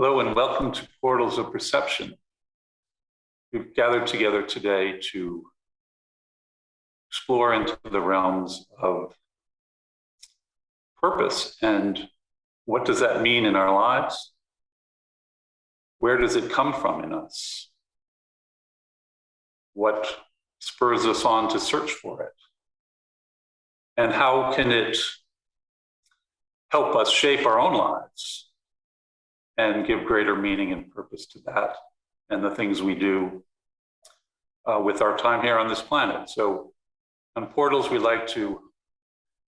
Hello and welcome to Portals of Perception. We've gathered together today to explore into the realms of purpose and what does that mean in our lives? Where does it come from in us? What spurs us on to search for it? And how can it help us shape our own lives and give greater meaning and purpose to that and the things we do with our time here on this planet? So on Portals, we like to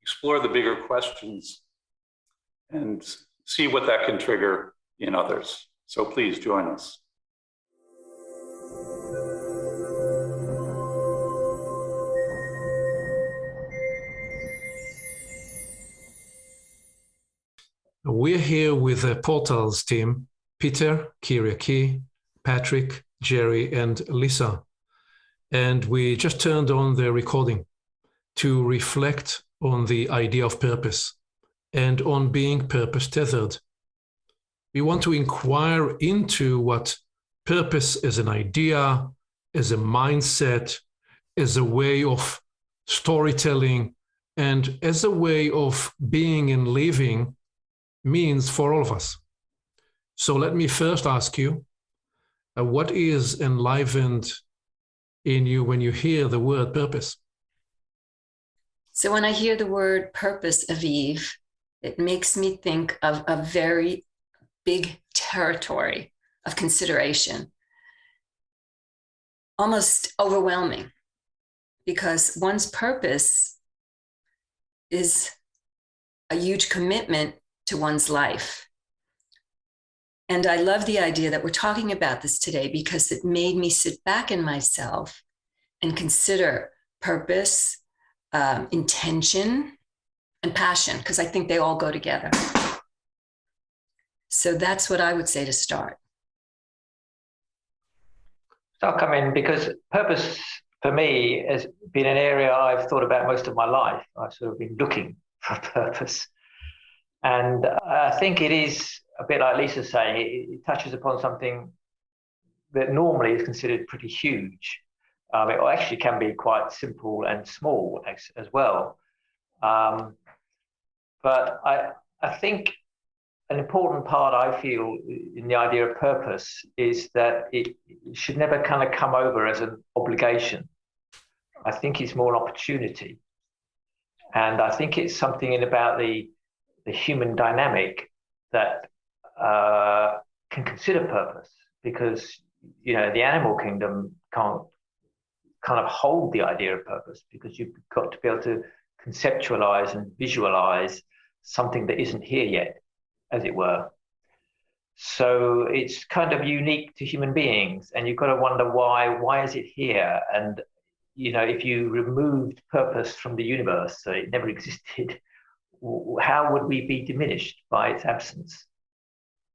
explore the bigger questions and see what that can trigger in others. So please join us. We're here with the Portals team, Peter, Kyriaki, Patrick, Jerry, and Lisa. And we just turned on the recording to reflect on the idea of purpose and on being purpose tethered. We want to inquire into what purpose as an idea, as a mindset, as a way of storytelling, and as a way of being and living means for all of us. So let me first ask you, what is enlivened in you when you hear the word purpose? So when I hear the word purpose, Aviv, it makes me think of a very big territory of consideration, almost overwhelming, because one's purpose is a huge commitment to one's life. And I love the idea that we're talking about this today because it made me sit back in myself and consider purpose, intention, and passion, because I think they all go together. So that's what I would say to start. So I'll come in because purpose for me has been an area I've thought about most of my life. I've sort of been looking for purpose. And I think it is a bit like Lisa's saying, it touches upon something that normally is considered pretty huge. It actually can be quite simple and small as well. But I think an important part I feel in the idea of purpose is that it should never kind of come over as an obligation. I think it's more an opportunity. And I think it's something in about the human dynamic that can consider purpose, because the animal kingdom can't kind of hold the idea of purpose, because you've got to be able to conceptualize and visualize something that isn't here yet, as it were. So it's kind of unique to human beings, and you've got to wonder why is it here? And if you removed purpose from the universe, so it never existed, how would we be diminished by its absence?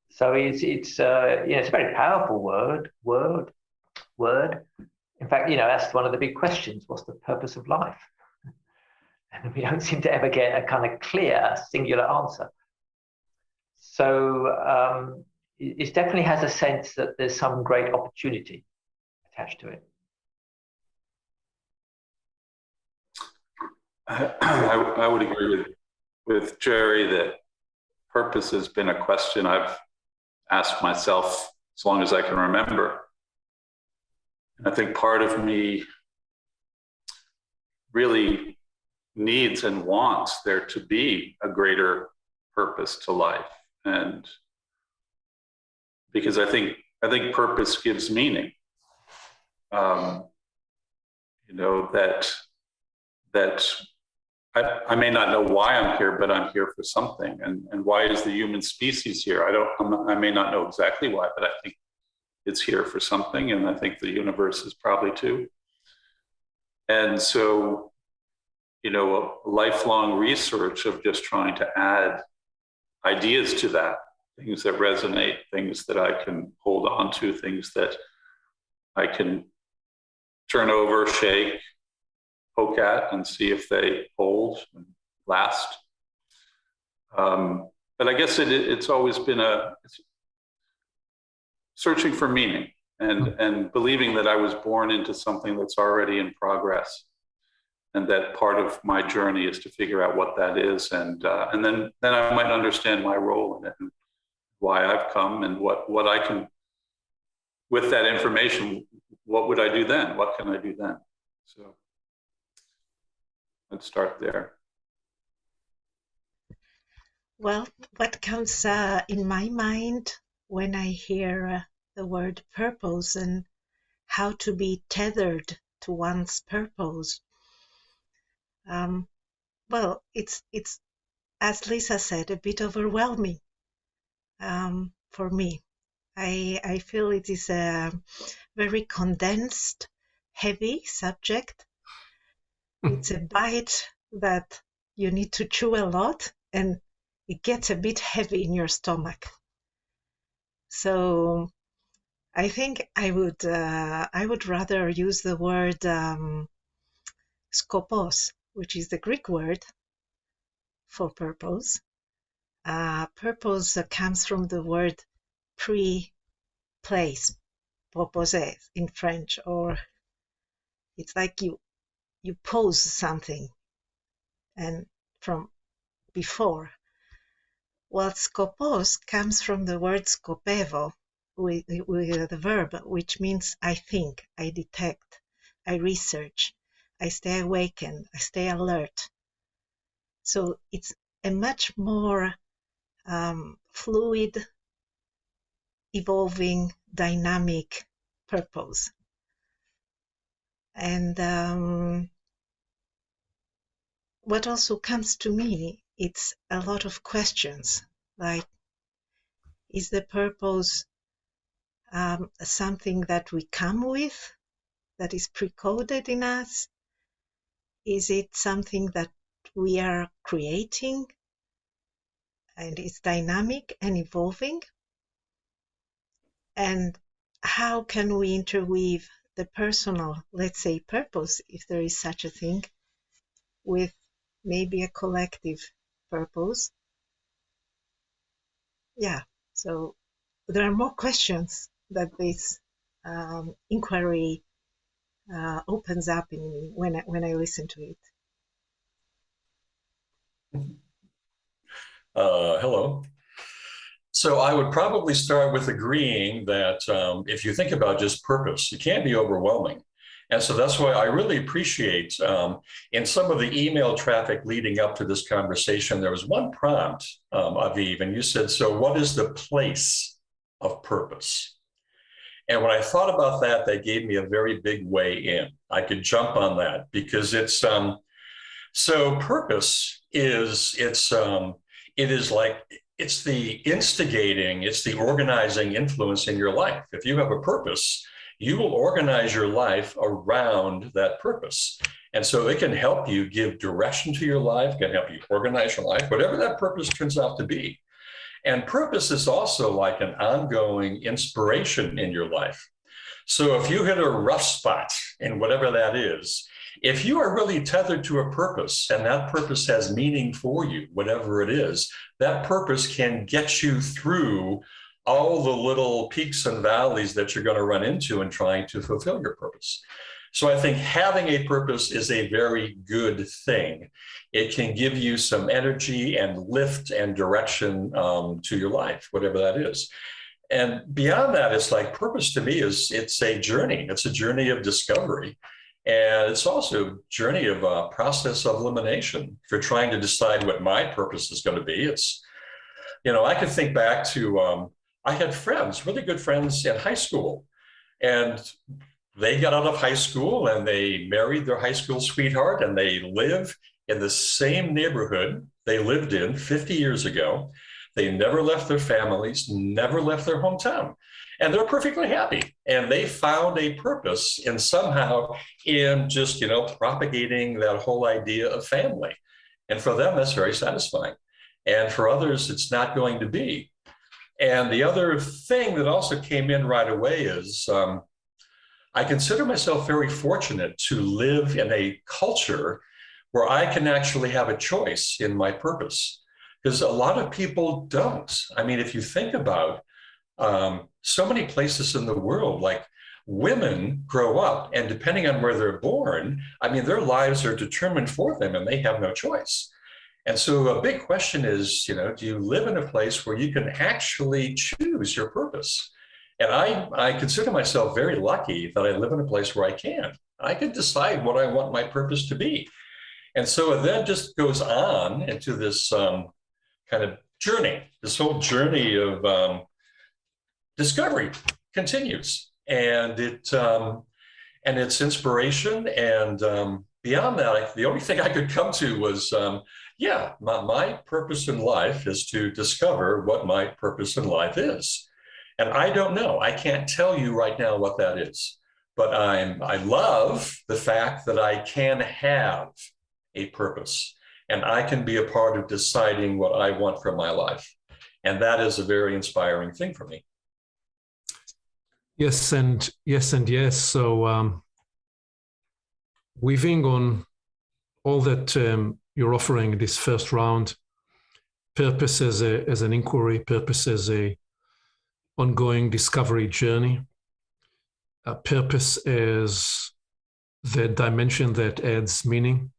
So it's a very powerful word. In fact, that's one of the big questions. What's the purpose of life? And we don't seem to ever get a kind of clear, singular answer. So it definitely has a sense that there's some great opportunity attached to it. I would agree with Jerry that purpose has been a question I've asked myself as long as I can remember. And I think part of me really needs and wants there to be a greater purpose to life. And because I think purpose gives meaning. That I may not know why I'm here, but I'm here for something. And why is the human species here? I may not know exactly why, but I think it's here for something. And I think the universe is probably too. And so, a lifelong research of just trying to add ideas to that, things that resonate, things that I can hold on to, things that I can turn over, shake, poke at, and see if they hold and last. But I guess it's always been searching for meaning and believing that I was born into something that's already in progress, and that part of my journey is to figure out what that is, and then I might understand my role in it and why I've come, and what I can, with that information, what would I do then? What can I do then? So let's start there. Well, what comes in my mind when I hear the word purpose and how to be tethered to one's purpose? Well, it's as Lisa said, a bit overwhelming for me. I feel it is a very condensed, heavy subject. It's a bite that you need to chew a lot, and it gets a bit heavy in your stomach. So I think I would rather use the word skopos, which is the Greek word for purpose. Purpose comes from the word place, proposer in French, or it's like you pose something and from before. Well, skopos comes from the word skopevo, with the verb, which means I think, I detect, I research, I stay awakened, I stay alert. So it's a much more fluid, evolving, dynamic purpose. And what also comes to me, it's a lot of questions, like, is the purpose something that we come with, that is pre-coded in us? Is it something that we are creating and it's dynamic and evolving? And how can we interweave the personal, let's say, purpose, if there is such a thing, with maybe a collective purpose? Yeah, so there are more questions that this inquiry opens up in me when I listen to it. Hello. So I would probably start with agreeing that if you think about just purpose, it can be overwhelming. And so that's why I really appreciate in some of the email traffic leading up to this conversation, there was one prompt, Aviv, and you said, so what is the place of purpose? And when I thought about that, that gave me a very big way in. I could jump on that because it's, so purpose is, it is like, it's the instigating, it's the organizing influence in your life. If you have a purpose, you will organize your life around that purpose. And so it can help you give direction to your life, can help you organize your life, whatever that purpose turns out to be. And purpose is also like an ongoing inspiration in your life. So if you hit a rough spot in whatever that is, if you are really tethered to a purpose and that purpose has meaning for you, whatever it is, that purpose can get you through all the little peaks and valleys that you're going to run into in trying to fulfill your purpose. So I think having a purpose is a very good thing. It can give you some energy and lift and direction to your life, whatever that is. And beyond that, it's like purpose to me is, it's a journey. It's a journey of discovery. And it's also a journey of a process of elimination. If you're trying to decide what my purpose is going to be, it's, you know, I could think back to, I had friends, really good friends in high school, and they got out of high school and they married their high school sweetheart, and they live in the same neighborhood they lived in 50 years ago. They never left their families, never left their hometown, and they're perfectly happy. And they found a purpose in somehow in just, you know, propagating that whole idea of family. And for them, that's very satisfying. And for others, it's not going to be. And the other thing that also came in right away is I consider myself very fortunate to live in a culture where I can actually have a choice in my purpose, because a lot of people don't. I mean, if you think about so many places in the world, like women grow up, and depending on where they're born, I mean, their lives are determined for them and they have no choice. And so a big question is, do you live in a place where you can actually choose your purpose? And I consider myself very lucky that I live in a place where I can. I can decide what I want my purpose to be. And so it then just goes on into this kind of journey. This whole journey of discovery continues, and it's inspiration. And beyond that, the only thing I could come to was, my purpose in life is to discover what my purpose in life is. And I don't know. I can't tell you right now what that is. But I love the fact that I can have a purpose, and I can be a part of deciding what I want from my life. And that is a very inspiring thing for me. Yes, and yes, and yes. So weaving on all that you're offering this first round, purpose as an inquiry, purpose as a ongoing discovery journey, purpose as the dimension that adds meaning,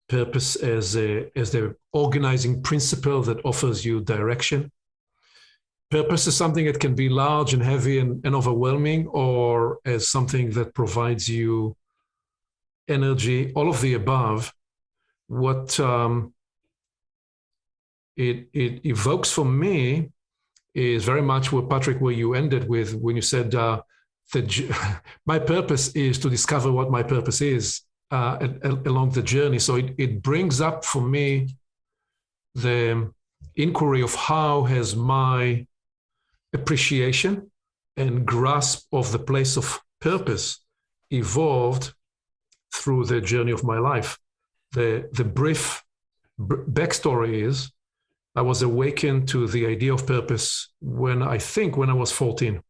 purpose as the organizing principle that offers you direction. Purpose is something that can be large and heavy and overwhelming, or as something that provides you energy, all of the above. What it evokes for me is very much what, Patrick, where you ended with when you said my purpose is to discover what my purpose is along the journey. So it brings up for me the inquiry of how has my appreciation and grasp of the place of purpose evolved through the journey of my life. The brief backstory is I was awakened to the idea of purpose when I was 14,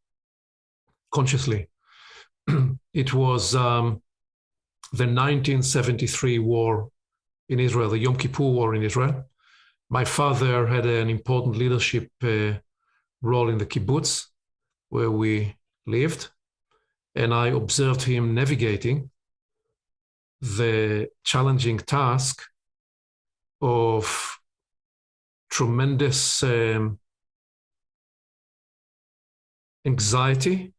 consciously. It was the 1973 war in Israel, the Yom Kippur War in Israel. My father had an important leadership role in the kibbutz where we lived, and I observed him navigating the challenging task of tremendous anxiety,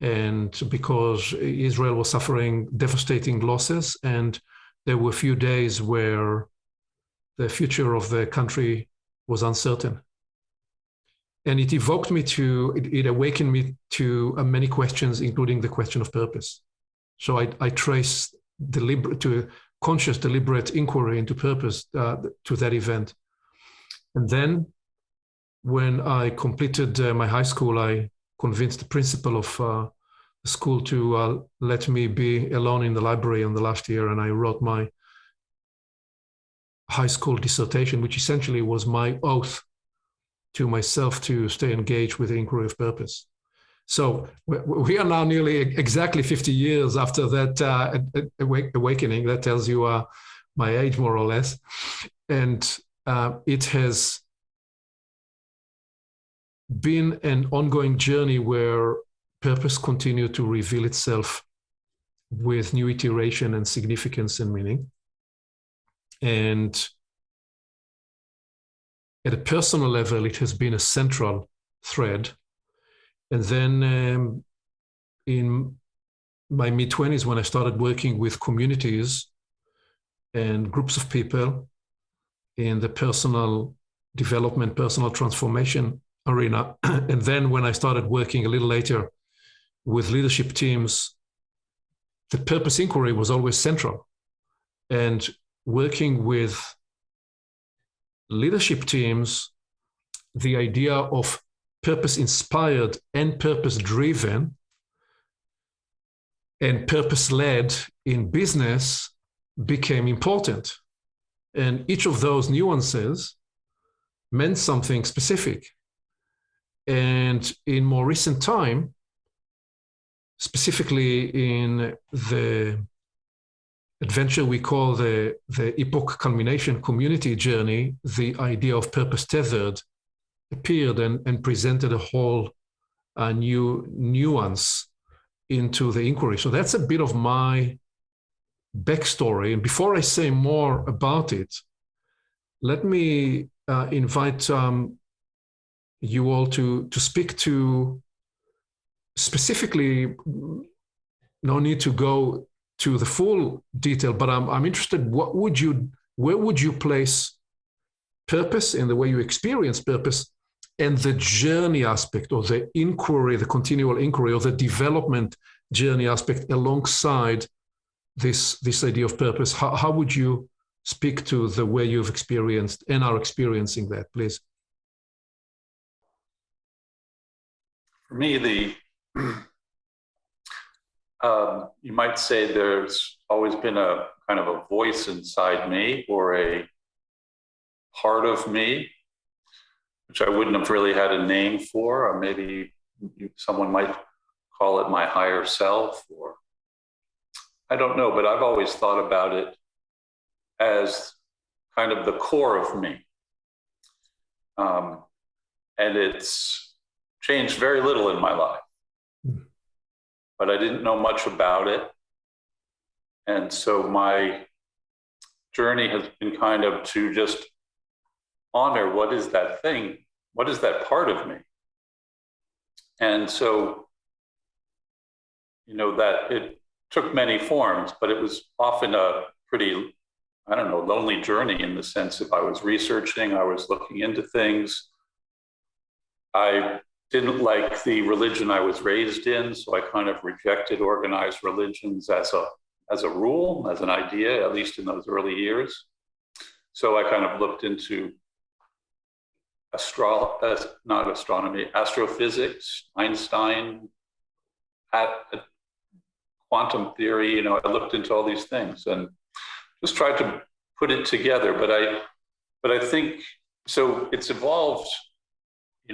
and because Israel was suffering devastating losses, and there were a few days where the future of the country was uncertain. And it awakened me to many questions, including the question of purpose. So I traced to conscious, deliberate inquiry into purpose to that event. And then when I completed my high school, I convinced the principal of the school to let me be alone in the library in the last year, and I wrote my high school dissertation, which essentially was my oath to myself to stay engaged with the inquiry of purpose. So we are now nearly exactly 50 years after that awakening. That tells you my age, more or less. And it has been an ongoing journey where purpose continued to reveal itself with new iteration and significance and meaning. And at a personal level, it has been a central thread. And then in my mid-20s, when I started working with communities and groups of people in the personal development, personal transformation arena, and then when I started working a little later with leadership teams, the purpose inquiry was always central. And working with leadership teams, the idea of purpose-inspired and purpose-driven and purpose-led in business became important. And each of those nuances meant something specific. And in more recent time, specifically in the adventure we call the Epoch Culmination Community Journey, the idea of purpose tethered appeared and presented a whole a new nuance into the inquiry. So that's a bit of my backstory. And before I say more about it, let me invite you all to speak to specifically, no need to go to the full detail, but I'm interested, where would you place purpose in the way you experience purpose, and the journey aspect, or the inquiry, the continual inquiry, or the development journey aspect alongside this idea of purpose? How would you speak to the way you've experienced and are experiencing that, please? For me, you might say there's always been a kind of a voice inside me, or a part of me, which I wouldn't have really had a name for, or maybe someone might call it my higher self, or I don't know, but I've always thought about it as kind of the core of me. And it's changed very little in my life, but I didn't know much about it. And so my journey has been kind of to just honor, what is that thing? What is that part of me? And so, that it took many forms, but it was often a pretty, lonely journey, in the sense, if I was researching, I was looking into things. I didn't like the religion I was raised in, so I kind of rejected organized religions as a rule, as an idea, at least in those early years. So I kind of looked into astrophysics, Einstein, quantum theory. I looked into all these things and just tried to put it together. But I think, so it's evolved,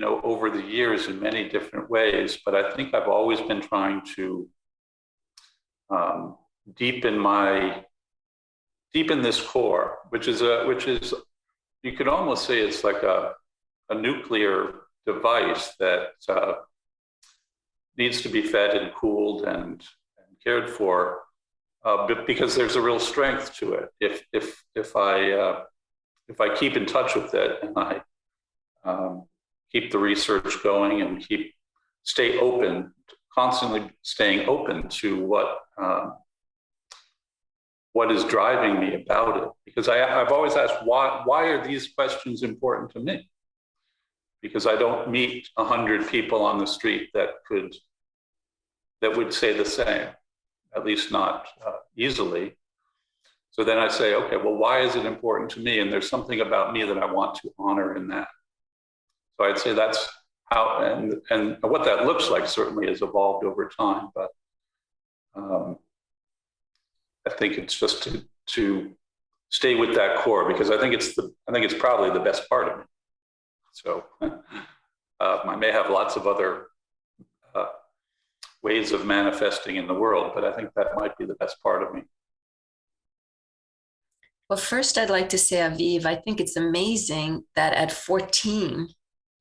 over the years in many different ways. But I think I've always been trying to deepen this core, which is you could almost say it's like a nuclear device that needs to be fed and cooled and cared for, but because there's a real strength to it. If I keep in touch with it, and I keep the research going, and stay open, constantly staying open to what is driving me about it. Because I've always asked, why are these questions important to me? Because I don't meet 100 people on the street that would say the same, at least not easily. So then I say, okay, well, why is it important to me? And there's something about me that I want to honor in that. So I'd say that's how, and what that looks like certainly has evolved over time, but I think it's just to stay with that core, because I think it's probably the best part of me. So I may have lots of other ways of manifesting in the world, but I think that might be the best part of me. Well, first, I'd like to say, Aviv, I think it's amazing that at 14,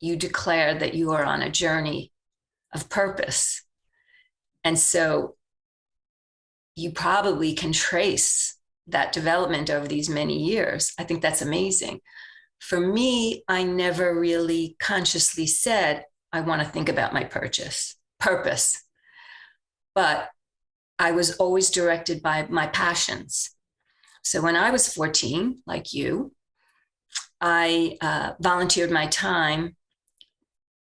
you declared that you are on a journey of purpose. And so you probably can trace that development over these many years. I think that's amazing. For me, I never really consciously said, I want to think about my purpose. But I was always directed by my passions. So when I was 14, like you, I volunteered my time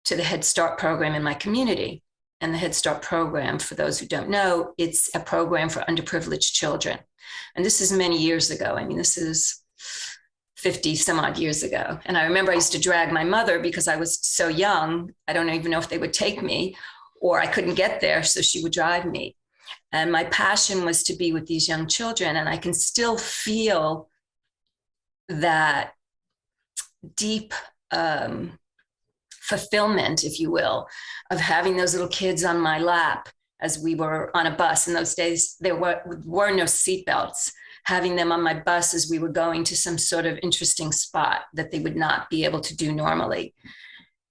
to the Head Start program in my community. And the Head Start program, for those who don't know, it's a program for underprivileged children. And this is many years ago. I mean, this is 50 some odd years ago. And I remember I used to drag my mother because I was so young. I don't even know if they would take me, or I couldn't get there, so she would drive me. And my passion was to be with these young children. And I can still feel that deep fulfillment, if you will, of having those little kids on my lap as we were on a bus. In those days, there were no seatbelts. Having them on my bus as we were going to some sort of interesting spot that they would not be able to do normally.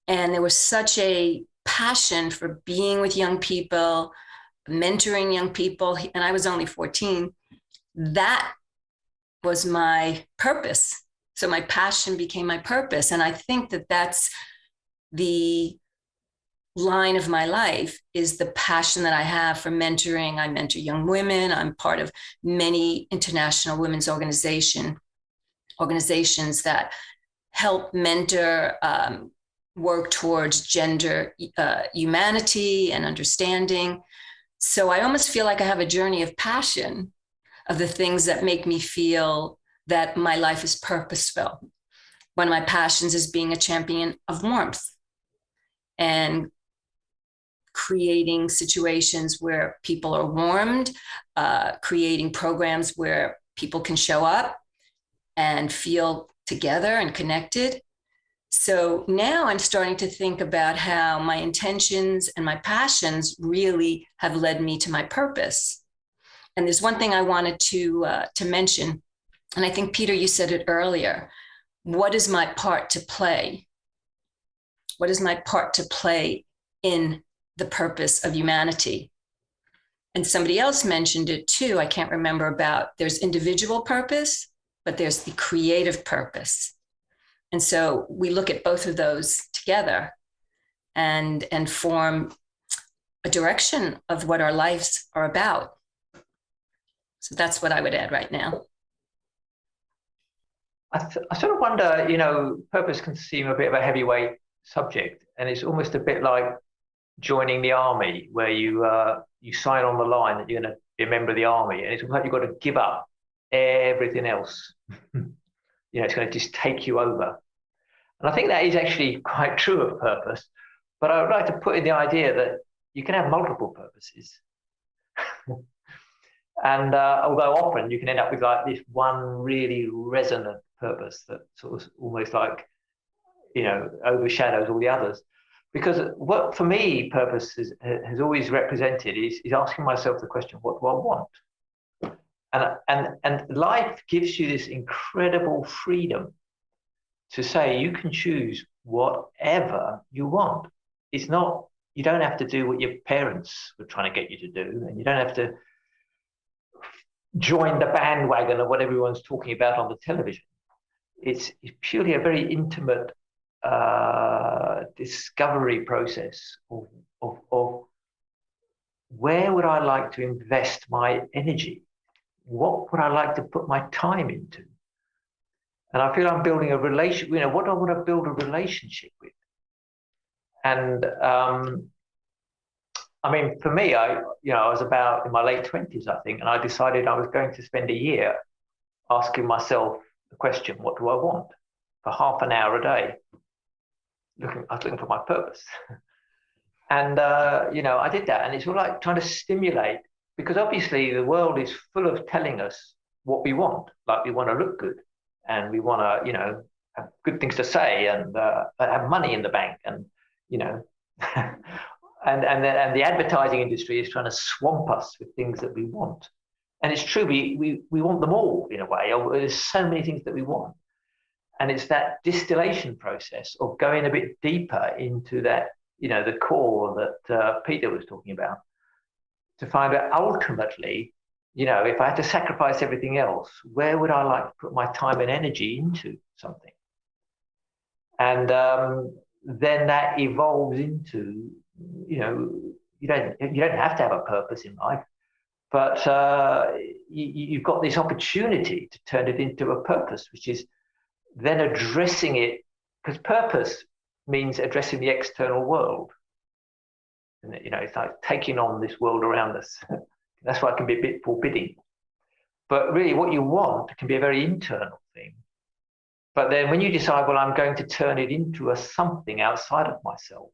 And there was such a passion for being with young people, mentoring young people, and I was only 14, that was my purpose. So my passion became my purpose. And I think that that's the line of my life, is the passion that I have for mentoring. I mentor young women. I'm part of many international women's organizations that help mentor, work towards gender humanity and understanding. So I almost feel like I have a journey of passion, of the things that make me feel that my life is purposeful. One of my passions is being a champion of warmth and creating situations where people are warmed, creating programs where people can show up and feel together and connected. So now I'm starting to think about how my intentions and my passions really have led me to my purpose. And there's one thing I wanted to mention, and I think, Peter, you said it earlier. What is my part to play? What is my part to play in the purpose of humanity? And somebody else mentioned it too. I can't remember about, there's individual purpose, but there's the creative purpose. And so we look at both of those together and form a direction of what our lives are about. So that's what I would add right now. I sort of wonder, purpose can seem a bit of a heavyweight subject, and it's almost a bit like joining the army, where you sign on the line that you're going to be a member of the army, and it's like you've got to give up everything else. It's going to just take you over. And I think that is actually quite true of purpose, but I would like to put in the idea that you can have multiple purposes. And although often you can end up with like this one really resonant purpose that sort of almost like, overshadows all the others. Because what for me purpose has always represented is asking myself the question, what do I want? And life gives you this incredible freedom to say you can choose whatever you want. It's not, you don't have to do what your parents were trying to get you to do, and you don't have to join the bandwagon of what everyone's talking about on the television. It's purely a very intimate discovery process of where would I like to invest my energy? What would I like to put my time into? And I feel I'm building a relation, what do I want to build a relationship with? And for me, I was about in my late 20s, I think, and I decided I was going to spend a year asking myself the question, what do I want? For half an hour a day. I was looking for my purpose. And, I did that. And it's all like trying to stimulate, because obviously the world is full of telling us what we want. Like we want to look good, and we want to, have good things to say, and have money in the bank, and, and the advertising industry is trying to swamp us with things that we want. And it's true, we want them all in a way. There's so many things that we want. And it's that distillation process of going a bit deeper into that, the core that Peter was talking about, to find out ultimately, if I had to sacrifice everything else, where would I like to put my time and energy into something? And then that evolves into, you don't have to have a purpose in life, but you've got this opportunity to turn it into a purpose, which is then addressing it, because purpose means addressing the external world. And, it's like taking on this world around us. That's why it can be a bit forbidding. But really what you want can be a very internal thing. But then when you decide, well, I'm going to turn it into a something outside of myself,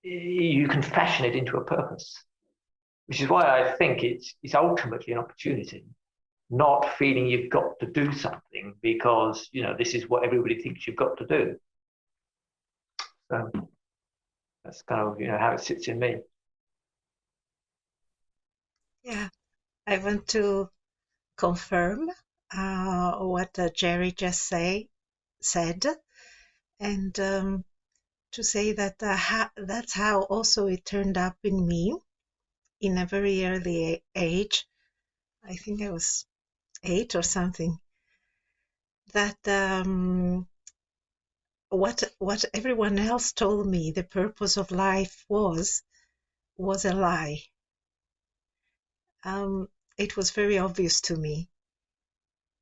you can fashion it into a purpose, which is why I think it's ultimately an opportunity, not feeling you've got to do something because, this is what everybody thinks you've got to do. So that's kind of, how it sits in me. Yeah, I want to confirm what Jerry just said, and to say that that's how also it turned up in me in a very early age. I think I was 8 or something. That what everyone else told me the purpose of life was a lie. It was very obvious to me,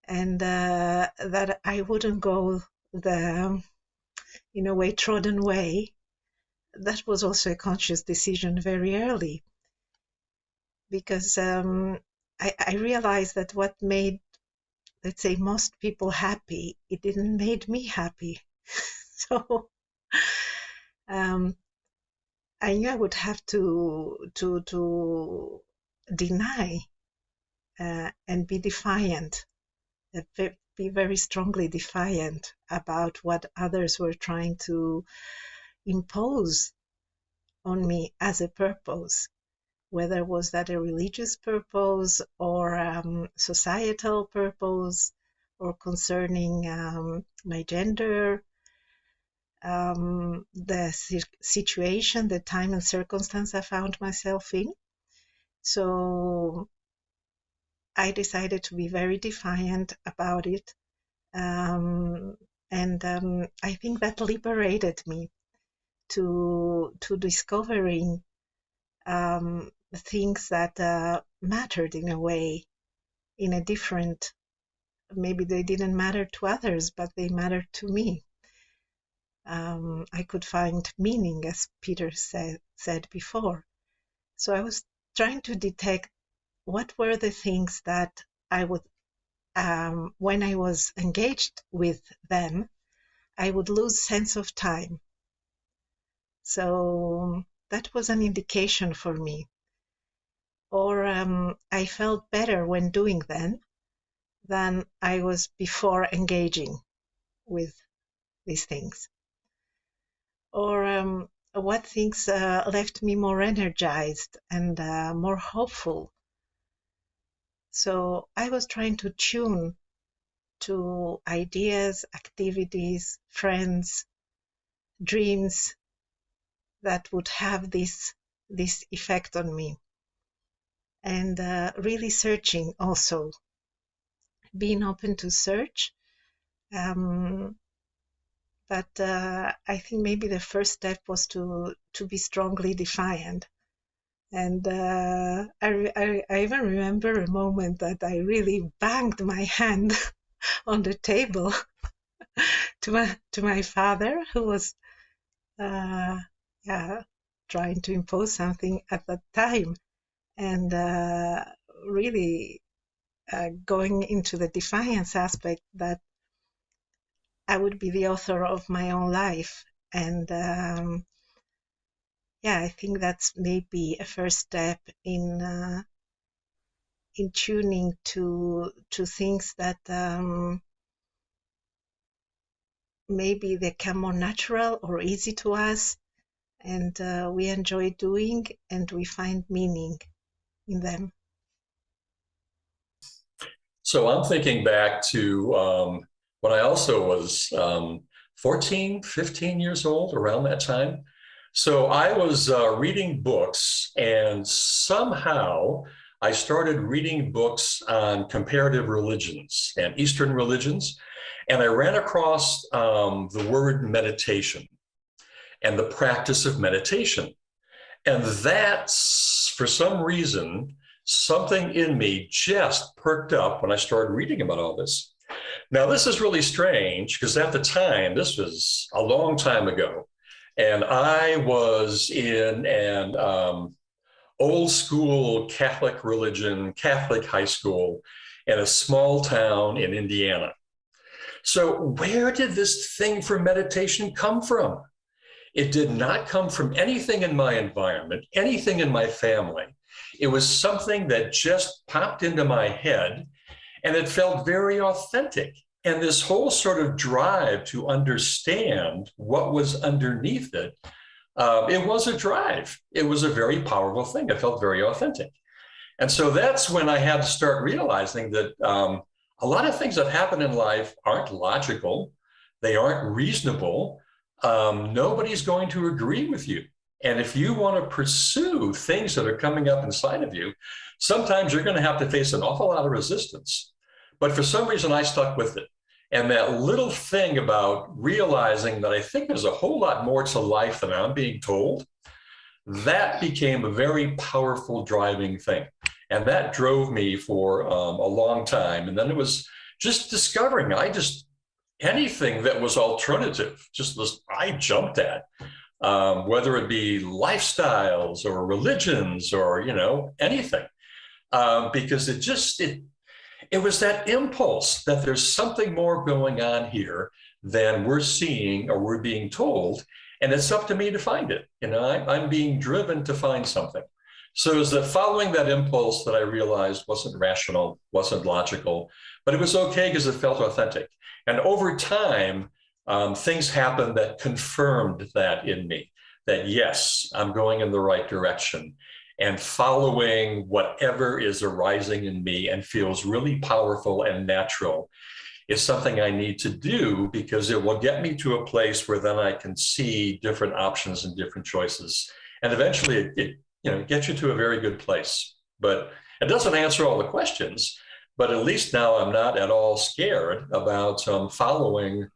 and that I wouldn't go the, in a way, trodden way. That was also a conscious decision very early, because I realized that what made, let's say, most people happy, it didn't make me happy. So I knew I would have to deny and be defiant, be very strongly defiant about what others were trying to impose on me as a purpose, whether was that a religious purpose or societal purpose or concerning my gender, the situation, the time and circumstance I found myself in. So I decided to be very defiant about it. And I think that liberated me to discovering things that mattered in a way, in a different, maybe they didn't matter to others, but they mattered to me. I could find meaning, as Peter said before. So I was trying to detect what were the things that I would, when I was engaged with them, I would lose sense of time. So that was an indication for me. Or I felt better when doing them than I was before engaging with these things. Or what things left me more energized and more hopeful. So I was trying to tune to ideas, activities, friends, dreams that would have this effect on me. And really searching also, being open to search. But I think maybe the first step was to be strongly defiant. And I even remember a moment that I really banged my hand on the table to my father, who was trying to impose something at that time, and really going into the defiance aspect that I would be the author of my own life. And I think that's maybe a first step in tuning to things that maybe they come more natural or easy to us, and we enjoy doing, and we find meaning in them. So I'm thinking back to when I also was 14, 15 years old, around that time. So I was reading books, and somehow I started reading books on comparative religions and Eastern religions, and I ran across the word meditation and the practice of meditation. And that's, for some reason, something in me just perked up when I started reading about all this. Now, this is really strange because at the time, this was a long time ago, and I was in an old school Catholic religion, Catholic high school in a small town in Indiana. So where did this thing for meditation come from? It did not come from anything in my environment, anything in my family. It was something that just popped into my head, and it felt very authentic. And this whole sort of drive to understand what was underneath it, it was a drive. It was a very powerful thing. It felt very authentic. And so that's when I had to start realizing that a lot of things that happen in life aren't logical. They aren't reasonable. nobody's going to agree with you. And if you want to pursue things that are coming up inside of you, sometimes you're going to have to face an awful lot of resistance. But for some reason, I stuck with it. And that little thing about realizing that I think there's a whole lot more to life than I'm being told, that became a very powerful driving thing. And that drove me for a long time. And then it was just discovering, anything that was alternative, I jumped at, whether it be lifestyles or religions or, anything, because it was that impulse that there's something more going on here than we're seeing or we're being told. And it's up to me to find it. I'm being driven to find something. So it was that following that impulse that I realized wasn't rational, wasn't logical, but it was okay because it felt authentic. And over time, things happened that confirmed that in me, that yes, I'm going in the right direction. And following whatever is arising in me and feels really powerful and natural is something I need to do, because it will get me to a place where then I can see different options and different choices. And eventually it gets you to a very good place. But it doesn't answer all the questions, but at least now I'm not at all scared about following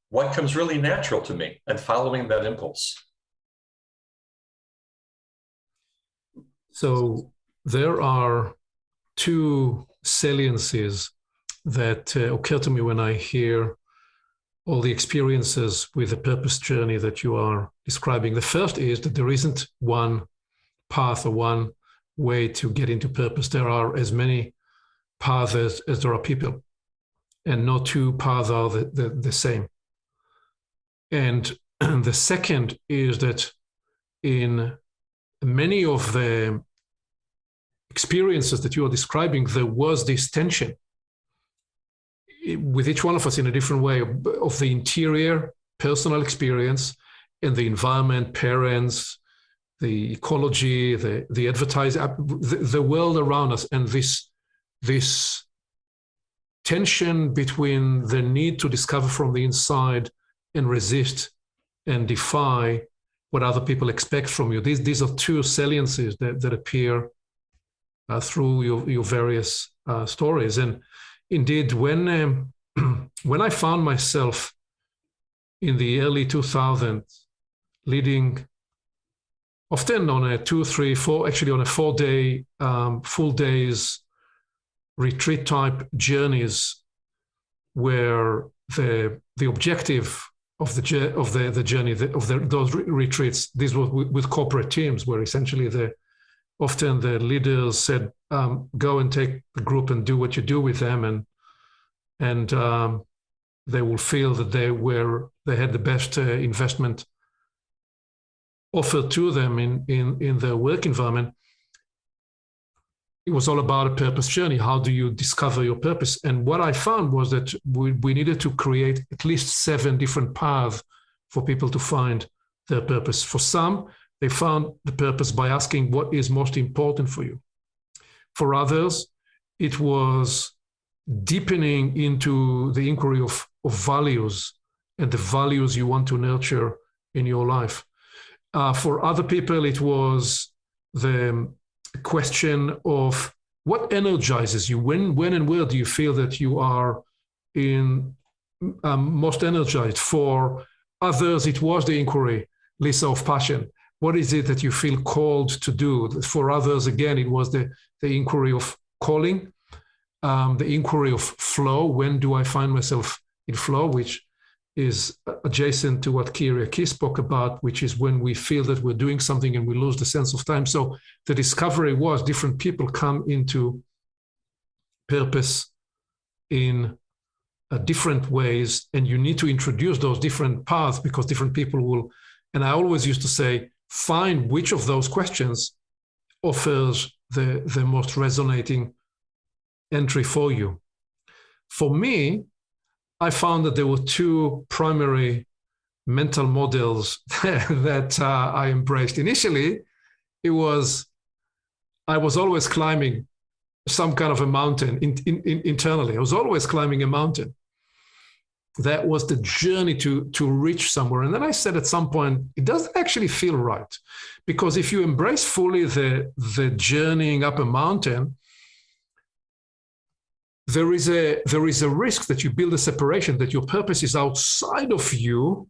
what comes really natural to me and following that impulse. So there are two saliences that occur to me when I hear all the experiences with the purpose journey that you are describing. The first is that there isn't one path or one way to get into purpose. There are as many paths as there are people, and no two paths are the same. And the second is that in many of the experiences that you are describing, there was this tension with each one of us in a different way of the interior personal experience and the environment, parents, the ecology, the advertising, the world around us, and this tension between the need to discover from the inside and resist and defy what other people expect from you. These are two saliences that appear through your various stories. And indeed, when I found myself in the early 2000s leading often on a 2, 3, 4, actually on a 4-day, full days retreat type journeys, where the objective of the journey of those retreats, these were with corporate teams, where essentially often the leaders said, go and take the group and do what you do with them, and they will feel that they had the best investment offered to them in their work environment. It was all about a purpose journey. How do you discover your purpose? And what I found was that we needed to create at least 7 different paths for people to find their purpose. For some, they found the purpose by asking what is most important for you. For others, it was deepening into the inquiry of values and the values you want to nurture in your life. For other people, it was the question of what energizes you. When and where do you feel that you are most energized? For others, it was the inquiry, Lisa, of passion. What is it that you feel called to do? For others, again, it was the inquiry of calling, the inquiry of flow. When do I find myself in flow, which is adjacent to what Kyrie spoke about, which is when we feel that we're doing something and we lose the sense of time. So the discovery was different people come into purpose in different ways, and you need to introduce those different paths because different people will. And I always used to say, find which of those questions offers the most resonating entry for you. For me, I found that there were 2 primary mental models that I embraced. Initially, I was always climbing some kind of a mountain internally. I was always climbing a mountain. that was the journey to reach somewhere. And then I said at some point, it doesn't actually feel right, because if you embrace fully the journeying up a mountain, there is a risk that you build a separation, that your purpose is outside of you,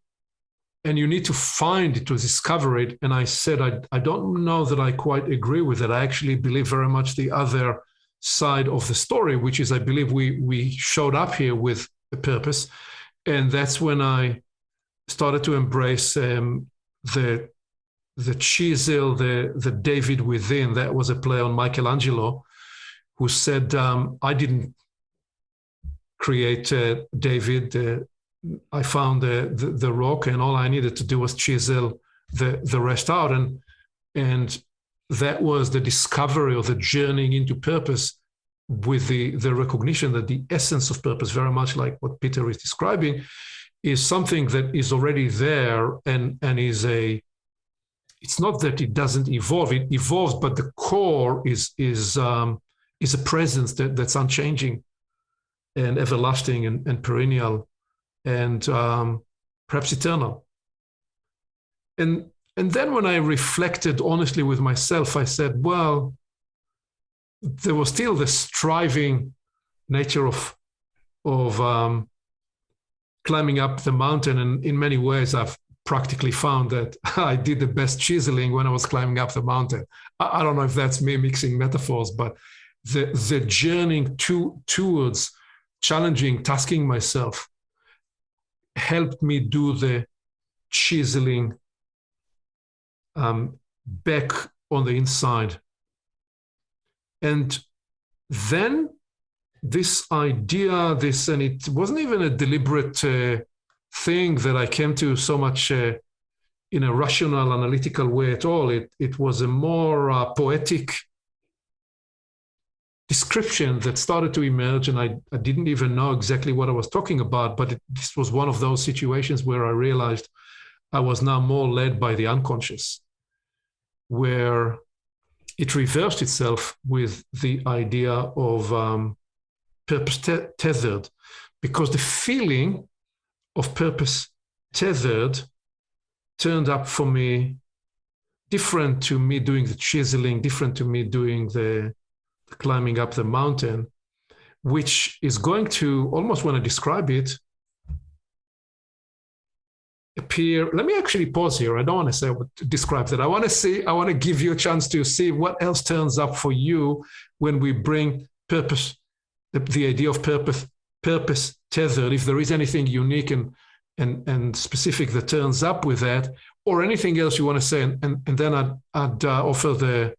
and you need to find it, to discover it. And I said, I don't know that I quite agree with it. I actually believe very much the other side of the story, which is I believe we showed up here with a purpose. And that's when I started to embrace the chisel, the David within. That was a play on Michelangelo, who said, I didn't create David. I found the rock, and all I needed to do was chisel the rest out. And that was the discovery or the journeying into purpose, with the recognition that the essence of purpose, very much like what Peter is describing, is something that is already there and is it's not that it doesn't evolve, it evolves, but the core is a presence that's unchanging and everlasting and perennial and perhaps eternal. And then when I reflected honestly with myself, I said, well, there was still the striving nature of climbing up the mountain. And in many ways, I've practically found that I did the best chiseling when I was climbing up the mountain. I don't know if that's me mixing metaphors, but the journeying towards challenging, tasking myself helped me do the chiseling back on the inside. And then this idea, and it wasn't even a deliberate thing that I came to so much in a rational, analytical way at all. It was a more poetic description that started to emerge, and I didn't even know exactly what I was talking about, but this was one of those situations where I realized I was now more led by the unconscious, where it reversed itself with the idea of purpose tethered, because the feeling of purpose tethered turned up for me different to me doing the chiseling, different to me doing the climbing up the mountain, which is going to, almost when I describe it, appear. Let me actually pause here. I don't want to say what describes it. I want to give you a chance to see what else turns up for you when we bring purpose, the idea of purpose tethered, if there is anything unique and specific that turns up with that, or anything else you want to say. And then I'd offer the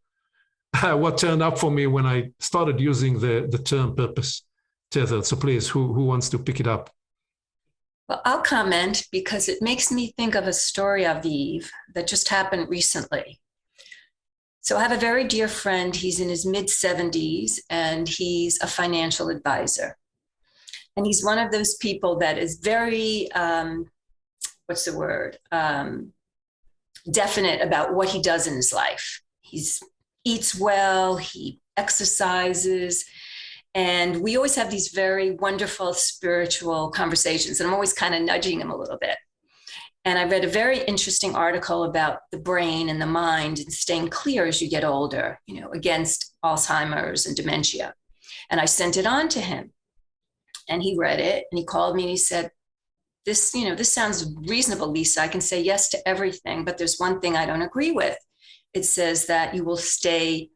what turned up for me when I started using the term purpose tethered. So please, who wants to pick it up? Well, I'll comment because it makes me think of a story, Aviv, that just happened recently. So I have a very dear friend. He's in his mid-70s, and he's a financial advisor. And he's one of those people that is very, definite about what he does in his life. He eats well, he exercises, and we always have these very wonderful spiritual conversations. And I'm always kind of nudging him a little bit. And I read a very interesting article about the brain and the mind and staying clear as you get older, against Alzheimer's and dementia. And I sent it on to him, and he read it, and he called me and he said, this sounds reasonable, Lisa. I can say yes to everything, but there's one thing I don't agree with. It says that you will stay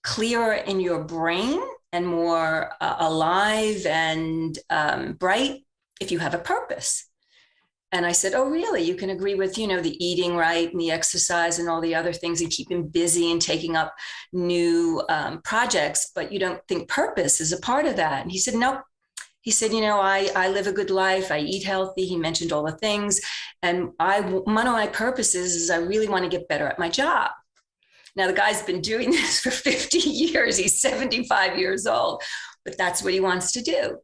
clearer in your brain and more alive and bright if you have a purpose. And I said, oh, really? You can agree with, the eating right and the exercise and all the other things and keeping busy and taking up new projects, but you don't think purpose is a part of that? And he said, nope. He said, I live a good life. I eat healthy. He mentioned all the things. And one of my purposes is I really want to get better at my job. Now, the guy's been doing this for 50 years. He's 75 years old, but that's what he wants to do.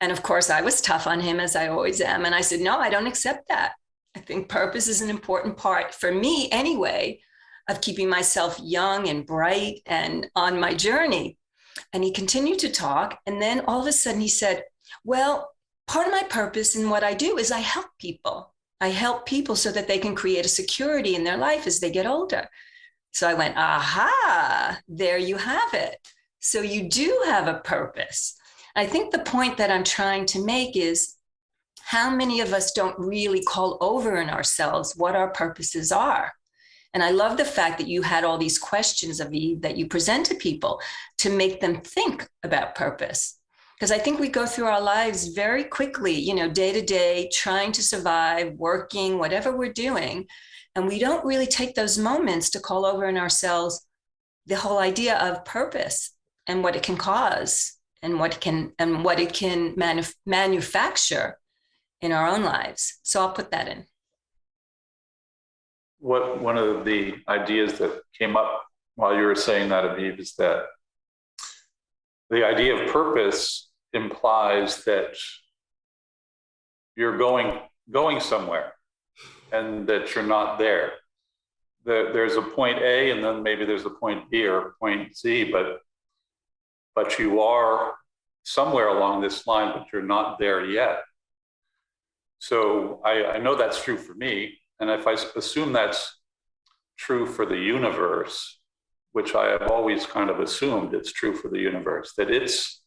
And of course, I was tough on him, as I always am. And I said, no, I don't accept that. I think purpose is an important part, for me anyway, of keeping myself young and bright and on my journey. And he continued to talk. And then all of a sudden he said, well, part of my purpose in what I do is I help people. I help people so that they can create a security in their life as they get older. So I went, aha, there you have it. So you do have a purpose. I think the point that I'm trying to make is how many of us don't really call over in ourselves what our purposes are. And I love the fact that you had all these questions, Aviv, that you present to people to make them think about purpose. Because I think we go through our lives very quickly, you know, day to day, trying to survive, working, whatever we're doing. And we don't really take those moments to call over in ourselves the whole idea of purpose and what it can cause and what it can manufacture in our own lives. So I'll put that in. One of the ideas that came up while you were saying that, Aviv, is that the idea of purpose implies that you're going somewhere and that you're not there. There's a point A and then maybe there's a point B or a point Z, but you are somewhere along this line, but you're not there yet. So I know that's true for me. And if I assume that's true for the universe, which I have always kind of assumed it's true for the universe, that it's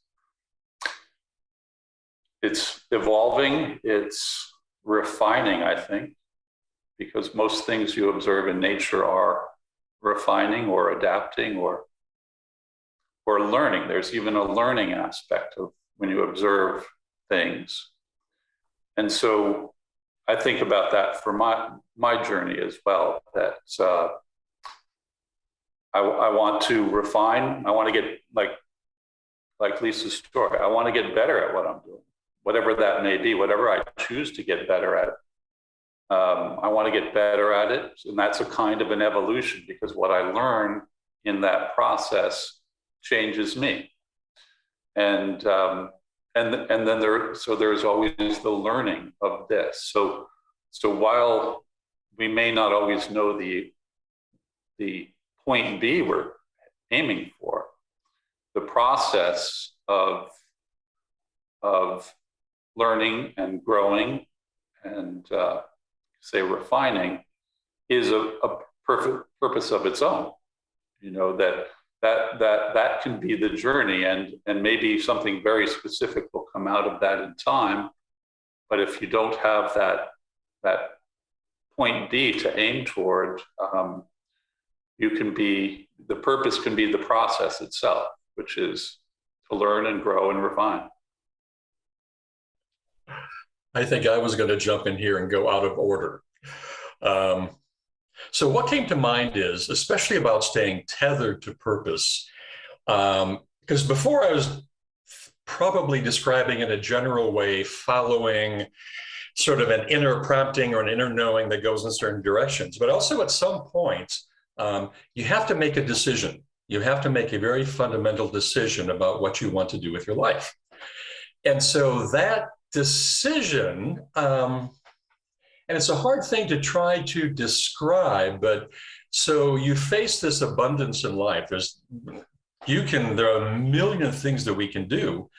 evolving, it's refining, I think, because most things you observe in nature are refining or adapting or learning. There's even a learning aspect of when you observe things. And so I think about that for my journey as well, that I want to refine. I want to get, like Lisa's story, I want to get better at what I'm doing, whatever that may be, whatever I choose to get better at. I want to get better at it. And that's a kind of an evolution, because what I learn in that process changes me. And then there's always the learning of this. So while we may not always know the point B we're aiming for, the process of learning and growing and say refining is a perfect purpose of its own. You know, that can be the journey, and maybe something very specific will come out of that in time. But if you don't have that point B to aim toward, the purpose can be the process itself, which is to learn and grow and refine. I think I was going to jump in here and go out of order. So what came to mind is, especially about staying tethered to purpose, because before I was probably describing in a general way, following sort of an inner prompting or an inner knowing that goes in certain directions, but also at some point, you have to make a decision. You have to make a very fundamental decision about what you want to do with your life. And so that decision, and it's a hard thing to try to describe, but so you face this abundance in life. There are a million things that we can do,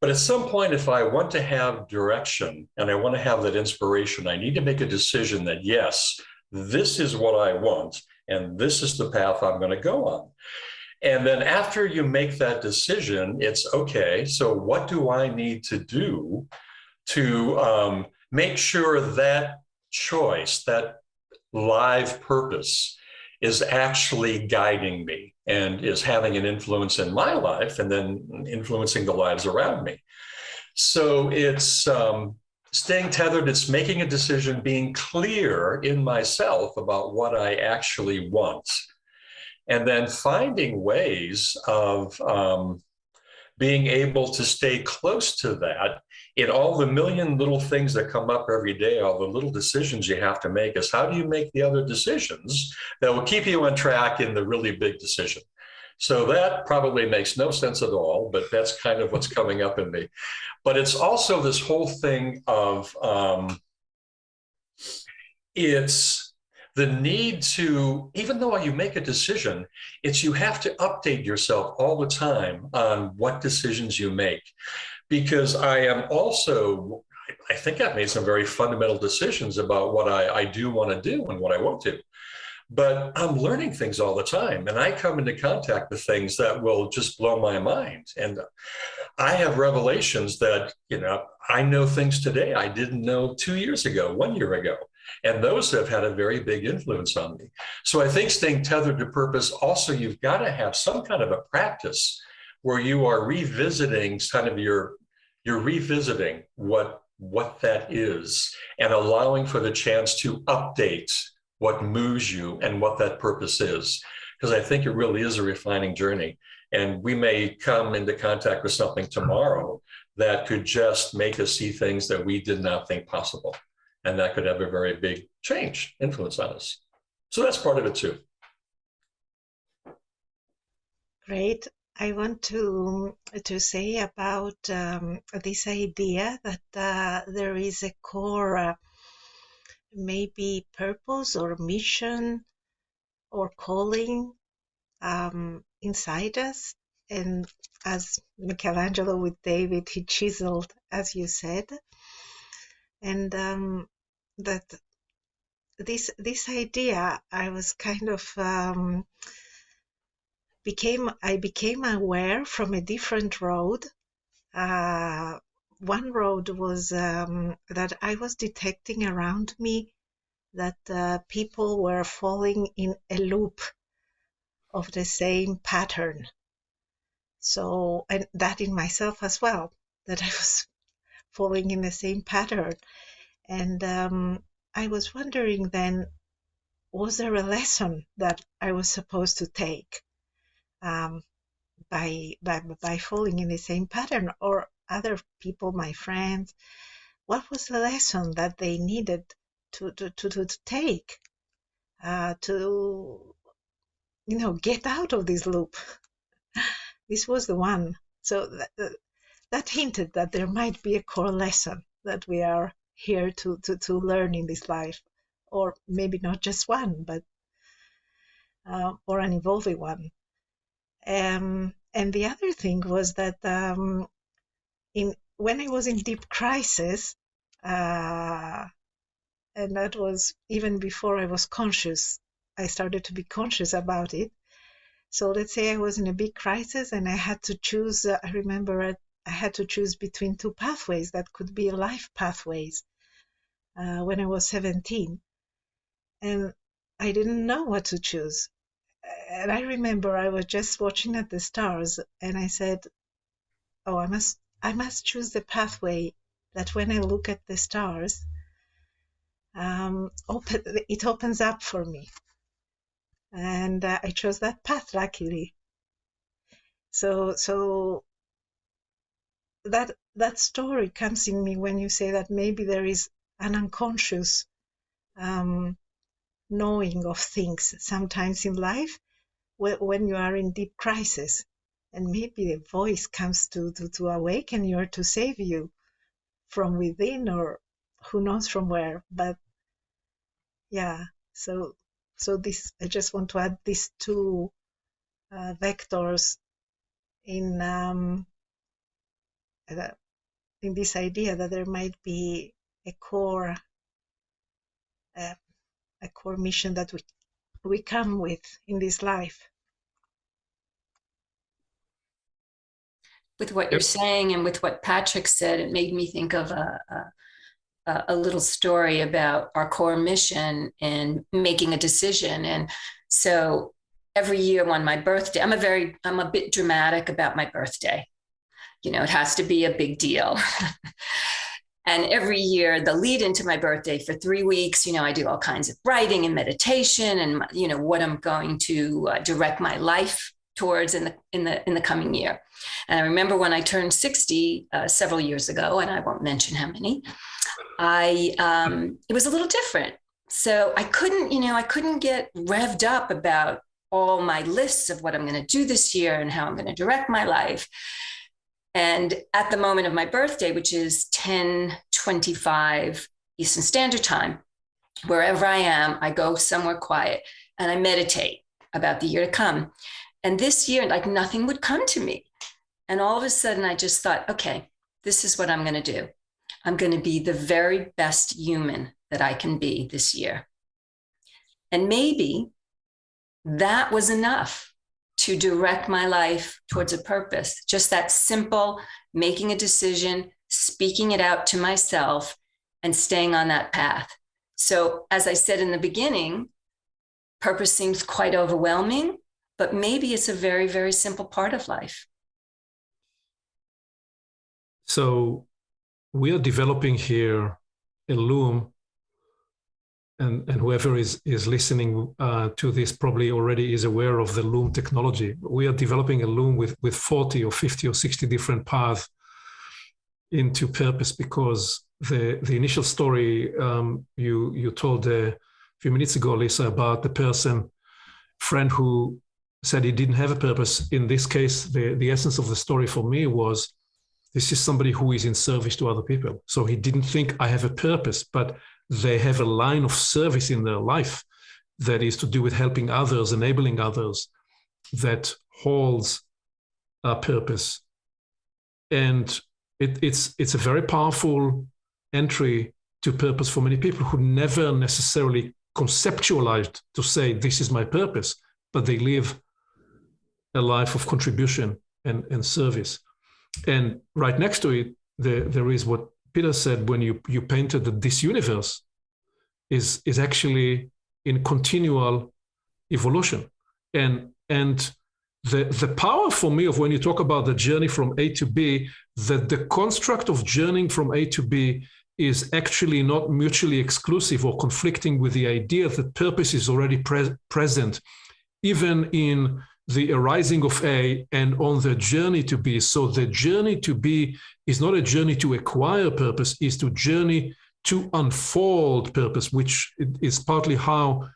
but at some point, if I want to have direction and I want to have that inspiration, I need to make a decision that, yes, this is what I want, and this is the path I'm going to go on. And then after you make that decision, it's okay, so what do I need to do to make sure that choice, that live purpose, is actually guiding me and is having an influence in my life and then influencing the lives around me. So it's staying tethered, it's making a decision, being clear in myself about what I actually want, and then finding ways of being able to stay close to that in all the million little things that come up every day, all the little decisions you have to make, is how do you make the other decisions that will keep you on track in the really big decision? So that probably makes no sense at all, but that's kind of what's coming up in me. But it's also this whole thing of, it's the need to, even though you make a decision, you have to update yourself all the time on what decisions you make. Because I am also I think I've made some very fundamental decisions about what I do want to do and what I won't do. But I'm learning things all the time, and I come into contact with things that will just blow my mind. And I have revelations that, I know things today I didn't know 2 years ago, 1 year ago. And those have had a very big influence on me. So I think staying tethered to purpose, also, you've got to have some kind of a practice where you are revisiting you're revisiting what that is, and allowing for the chance to update what moves you and what that purpose is. Because I think it really is a refining journey. And we may come into contact with something tomorrow that could just make us see things that we did not think possible. And that could have a very big influence on us. So that's part of it too. Great. I want to say about this idea that there is a core, maybe purpose or mission or calling inside us. And as Michelangelo with David, he chiseled, as you said, and that this idea, I was kind of I became aware from a different road. One road was that I was detecting around me that people were falling in a loop of the same pattern. So, and that in myself as well, that I was falling in the same pattern. And I was wondering then, was there a lesson that I was supposed to take by falling in the same pattern, or other people, my friends? What was the lesson that they needed to take to get out of this loop? This was the one. So that hinted that there might be a core lesson that we are here to learn in this life, or maybe not just one, but or an evolving one. And the other thing was that when I was in deep crisis, and that was even before I was conscious, I started to be conscious about it. So let's say I was in a big crisis and I had to choose, I remember I had to choose between two pathways that could be life pathways when I was 17. And I didn't know what to choose. And I remember I was just watching at the stars and I said, oh, I must choose the pathway that when I look at the stars, it opens up for me. And I chose that path, luckily. So that story comes in me when you say that maybe there is an unconscious knowing of things sometimes in life when you are in deep crisis, and maybe a voice comes to awaken you or to save you from within, or who knows from where. But yeah, so this, I just want to add these two vectors in this idea that there might be a core mission that we come with in this life. With what you're saying and with what Patrick said, it made me think of a little story about our core mission and making a decision. And so every year on my birthday, I'm a bit dramatic about my birthday. It has to be a big deal. And every year, the lead into my birthday for 3 weeks, I do all kinds of writing and meditation and, what I'm going to direct my life towards in the coming year. And I remember when I turned 60 several years ago, and I won't mention how many, it was a little different. So I couldn't get revved up about all my lists of what I'm going to do this year and how I'm going to direct my life. And at the moment of my birthday, which is 10:25 Eastern Standard Time, wherever I am, I go somewhere quiet and I meditate about the year to come. And this year, like, nothing would come to me. And all of a sudden I just thought, okay, this is what I'm going to do. I'm going to be the very best human that I can be this year. And maybe that was enough to direct my life towards a purpose. Just that simple, making a decision, speaking it out to myself, and staying on that path. So as I said in the beginning, purpose seems quite overwhelming, but maybe it's a very, very simple part of life. So we are developing here a loom, and whoever is listening to this probably already is aware of the loom technology. We are developing a loom with 40 or 50 or 60 different paths into purpose, because the initial story you told a few minutes ago, Lisa, about the friend who said he didn't have a purpose. In this case, the essence of the story for me was, this is somebody who is in service to other people. So he didn't think I have a purpose, but they have a line of service in their life that is to do with helping others, enabling others, that holds a purpose. And it's a very powerful entry to purpose for many people who never necessarily conceptualized to say, this is my purpose, but they live a life of contribution and service. And right next to it, there is what Peter said when you painted that this universe is actually in continual evolution. And the power for me of when you talk about the journey from A to B, that the construct of journeying from A to B is actually not mutually exclusive or conflicting with the idea that purpose is already present, even in the arising of A and on the journey to B. So the journey to B is not a journey to acquire purpose, is to journey to unfold purpose, which is partly how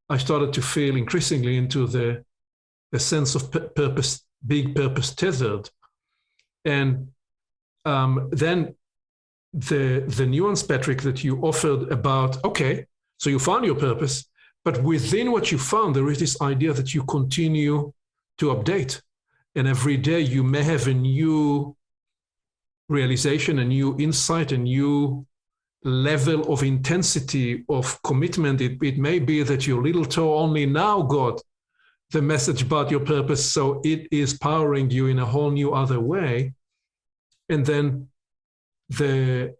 I started to feel increasingly into the sense of purpose, being purpose tethered. And then the nuance, Patrick, that you offered about, okay, so you found your purpose, but within what you found, there is this idea that you continue to update. And every day you may have a new realization, a new insight, a new level of intensity, of commitment. It may be that your little toe only now got the message about your purpose, so it is powering you in a whole new other way. And then the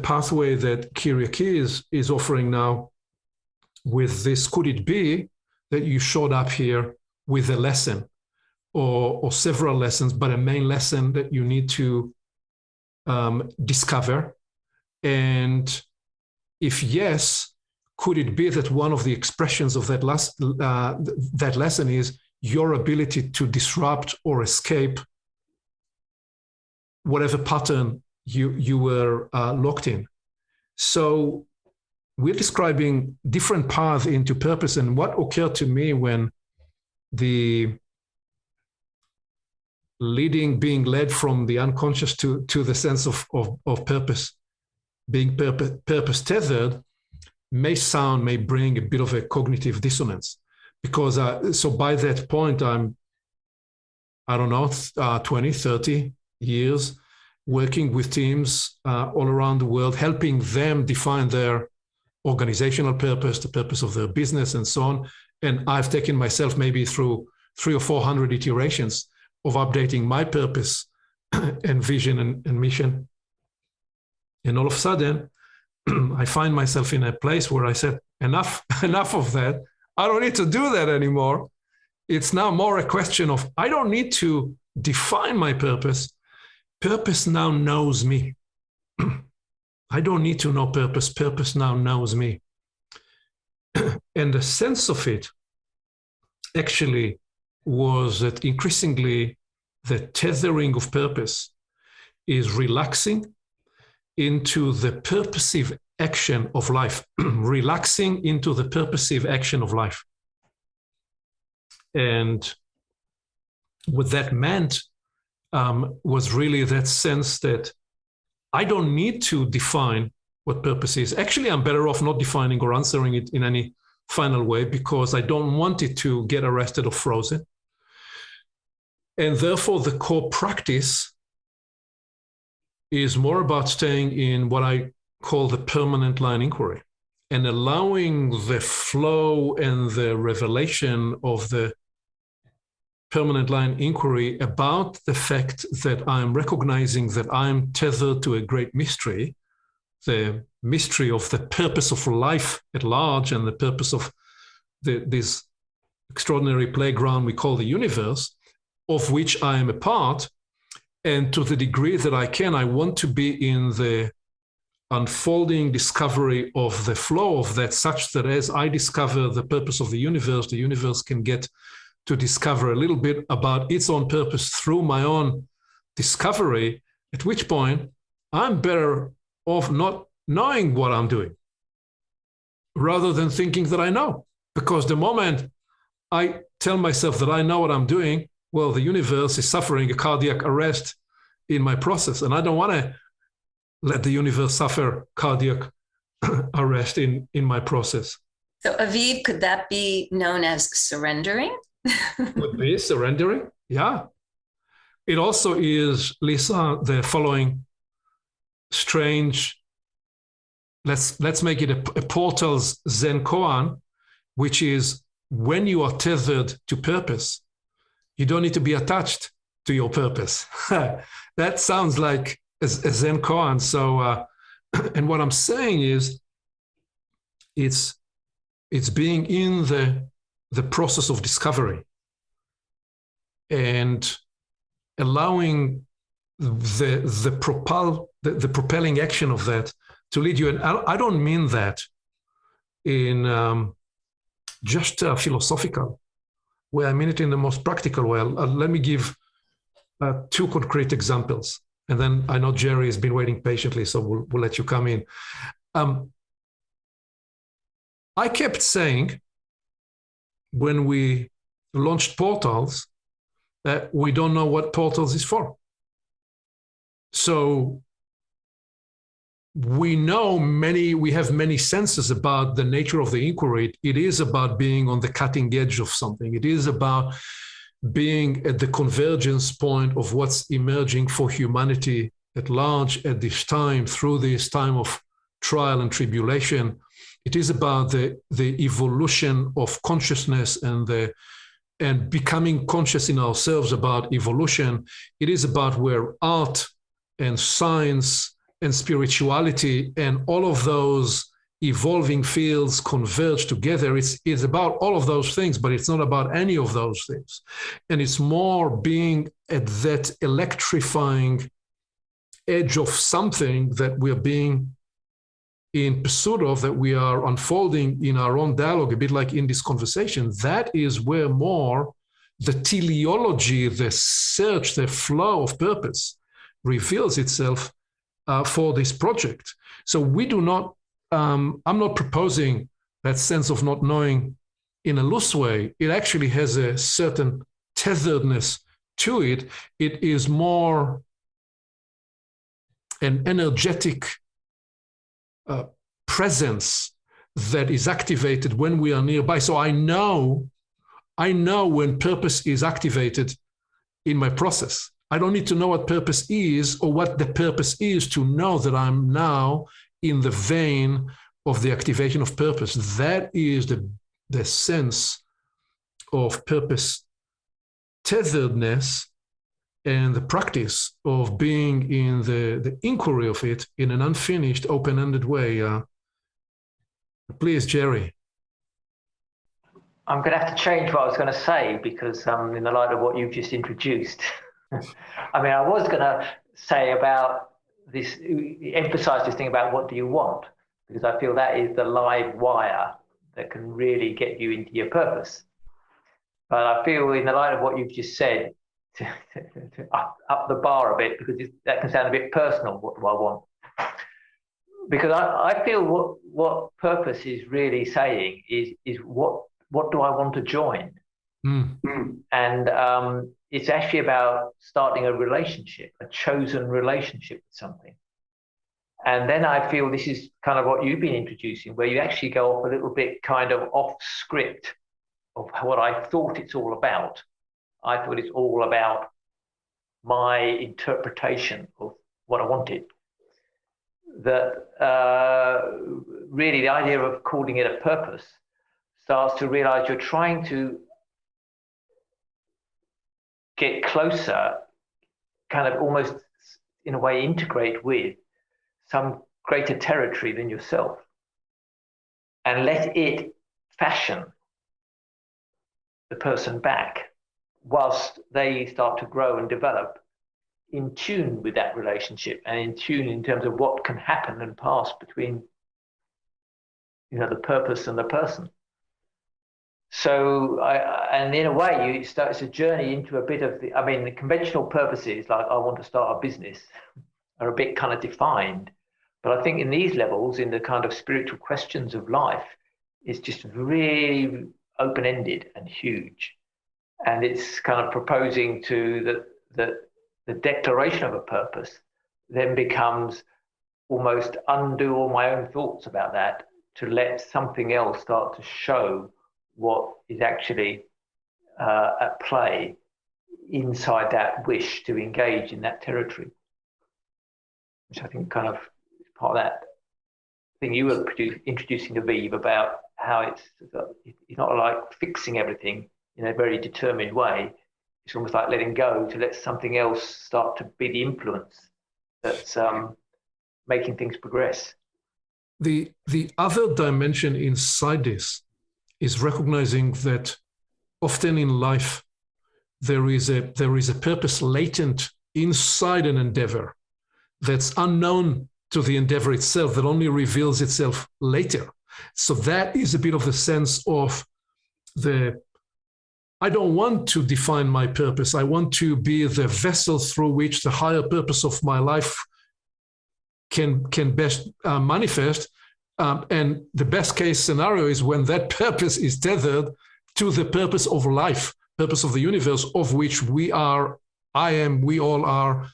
pathway that Kyriaki is offering now with this, could it be that you showed up here with a lesson or several lessons, but a main lesson that you need to discover? And if yes, could it be that one of the expressions of that lesson is your ability to disrupt or escape whatever pattern you were locked in? So we're describing different paths into purpose. And what occurred to me when being led from the unconscious to the sense of purpose, being purpose tethered, may bring a bit of a cognitive dissonance, because so by that point I'm, 20, 30 years working with teams all around the world, helping them define their organizational purpose, the purpose of their business, and so on. And I've taken myself maybe through 300 or 400 iterations of updating my purpose and vision and mission. And all of a sudden, I find myself in a place where I said, enough of that. I don't need to do that anymore. It's now more a question of, I don't need to define my purpose. Purpose now knows me. I don't need to know purpose. Purpose now knows me. And the sense of it actually was that increasingly the tethering of purpose is relaxing into the purposive action of life, relaxing into the purposive action of life. And what that meant was really that sense that I don't need to define what purpose is. Actually, I'm better off not defining or answering it in any final way, because I don't want it to get arrested or frozen. And therefore, the core practice is more about staying in what I call the permanent line inquiry and allowing the flow and the revelation of the permanent line inquiry about the fact that I'm recognizing that I'm tethered to a great mystery, the mystery of the purpose of life at large and the purpose of this extraordinary playground we call the universe, of which I am a part. And to the degree that I can, I want to be in the unfolding discovery of the flow of that, such that as I discover the purpose of the universe can get to discover a little bit about its own purpose through my own discovery, at which point I'm better off not knowing what I'm doing rather than thinking that I know. Because the moment I tell myself that I know what I'm doing, well, the universe is suffering a cardiac arrest in my process, and I don't want to let the universe suffer cardiac arrest in my process. So, Aviv, could that be known as surrendering? Could be surrendering, yeah. It also is, Lisa, the following strange, let's make it a portal's Zen koan, which is when you are tethered to purpose, you don't need to be attached to your purpose. That sounds like a Zen koan. So, and what I'm saying is, it's being in the process of discovery and allowing the propelling action of that to lead you. And I don't mean that in just philosophical way. I mean it in the most practical way. Let me give two concrete examples. And then I know Jerry has been waiting patiently, so we'll let you come in. I kept saying when we launched Portals that we don't know what Portals is for. So we have many senses about the nature of the inquiry. It is about being on the cutting edge of something. It is about being at the convergence point of what's emerging for humanity at large at this time, through this time of trial and tribulation. It is about the evolution of consciousness and becoming conscious in ourselves about evolution. It is about where art and science and spirituality and all of those evolving fields converge together. It's about all of those things, but it's not about any of those things. And it's more being at that electrifying edge of something that we're being in pursuit of, that we are unfolding in our own dialogue, a bit like in this conversation. That is where more the teleology, the search, the flow of purpose reveals itself for this project. So we do not, I'm not proposing that sense of not knowing in a loose way. It actually has a certain tetheredness to it. It is more an energetic presence that is activated when we are nearby. So I know when purpose is activated in my process. I don't need to know what purpose is or what the purpose is to know that I'm now in the vein of the activation of purpose. That is the sense of purpose tetheredness and the practice of being in the inquiry of it in an unfinished, open-ended way. Please, Jerry. I'm going to have to change what I was going to say because in the light of what you've just introduced. I mean, I was going to say about this, emphasize this thing about what do you want, because I feel that is the live wire that can really get you into your purpose. But I feel in the light of what you've just said, to up the bar a bit, because that can sound a bit personal. What do I want? Because I feel what purpose is really saying is what do I want to join? And it's actually about starting a relationship, a chosen relationship with something. And then I feel this is kind of what you've been introducing, where you actually go off a little bit kind of off script of what I thought it's all about. I thought it's all about my interpretation of what I wanted. That really the idea of calling it a purpose starts to realize you're trying to get closer, kind of almost in a way integrate with some greater territory than yourself, and let it fashion the person back whilst they start to grow and develop in tune with that relationship, and in tune in terms of what can happen and pass between, you know, the purpose and the person. So, and in a way, it's a journey into a bit of the, I mean, the conventional purposes, like I want to start a business, are a bit kind of defined. But I think in these levels, in the kind of spiritual questions of life, it's just really open-ended and huge. And it's kind of proposing to that the declaration of a purpose then becomes almost undo all my own thoughts about that, to let something else start to show what is actually at play inside that wish to engage in that territory, which I think kind of is part of that thing you were introducing to Vive about how it's not like fixing everything in a very determined way. It's almost like letting go to let something else start to be the influence that's making things progress. The other dimension inside this is recognizing that often in life there is a purpose latent inside an endeavor that's unknown to the endeavor itself, that only reveals itself later. So that is a bit of the sense of I don't want to define my purpose. I want to be the vessel through which the higher purpose of my life can best manifest. And the best case scenario is when that purpose is tethered to the purpose of life, purpose of the universe, of which we all are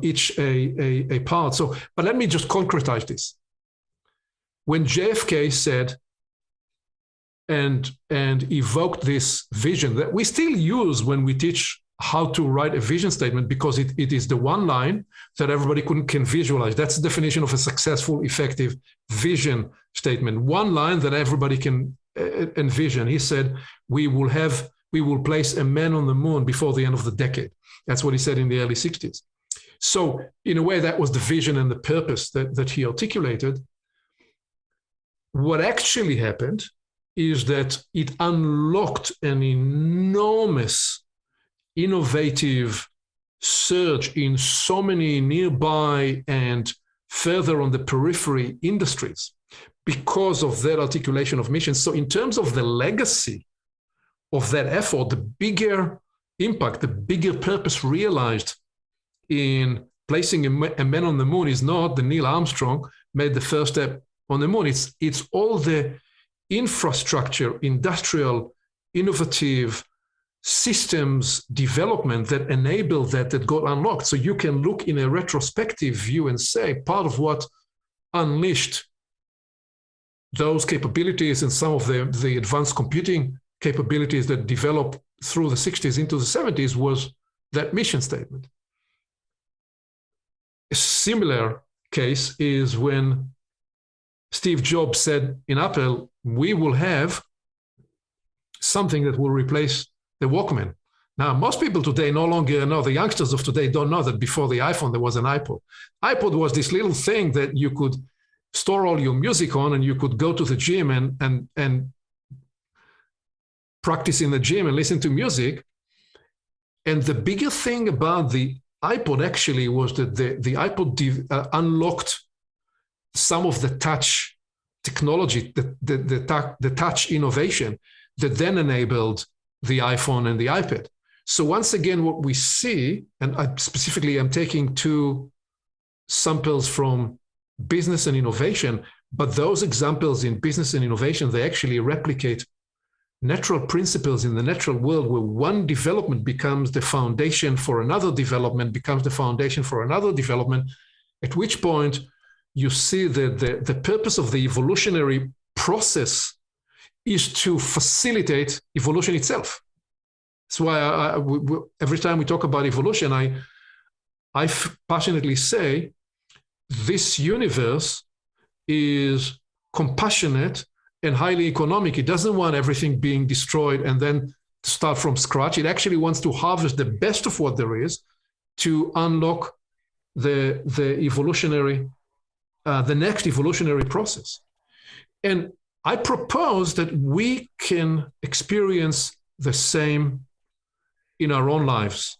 each a part. So, but let me just concretize this. When JFK said and evoked this vision that we still use when we teach how to write a vision statement, because it is the one line that everybody can visualize. That's the definition of a successful, effective vision statement. One line that everybody can envision. He said, we will place a man on the moon before the end of the decade. That's what he said in the early 60s. So in a way, that was the vision and the purpose that he articulated. What actually happened is that it unlocked an enormous innovative surge in so many nearby and further on the periphery industries because of that articulation of missions. So in terms of the legacy of that effort, the bigger impact, the bigger purpose realized in placing a man on the moon is not the Neil Armstrong made the first step on the moon. It's all the infrastructure, industrial, innovative systems development that enabled that got unlocked. So you can look in a retrospective view and say part of what unleashed those capabilities and some of the advanced computing capabilities that developed through the 60s into the 70s was that mission statement. A similar case is when Steve Jobs said in Apple, we will have something that will replace the Walkman. Now, most people today no longer know, the youngsters of today don't know that before the iPhone, there was an iPod. iPod was this little thing that you could store all your music on, and you could go to the gym and practice in the gym and listen to music. And the bigger thing about the iPod actually was that the iPod unlocked some of the touch technology, the touch innovation that then enabled the iPhone and the iPad. So once again, what we see, and I'm taking two samples from business and innovation, but those examples in business and innovation, they actually replicate natural principles in the natural world, where one development becomes the foundation for another development, becomes the foundation for another development, at which point you see that the purpose of the evolutionary process is to facilitate evolution itself. That's why every time we talk about evolution, I passionately say this universe is compassionate and highly economic. It doesn't want everything being destroyed and then start from scratch. It actually wants to harvest the best of what there is to unlock the next evolutionary process. And I propose that we can experience the same in our own lives,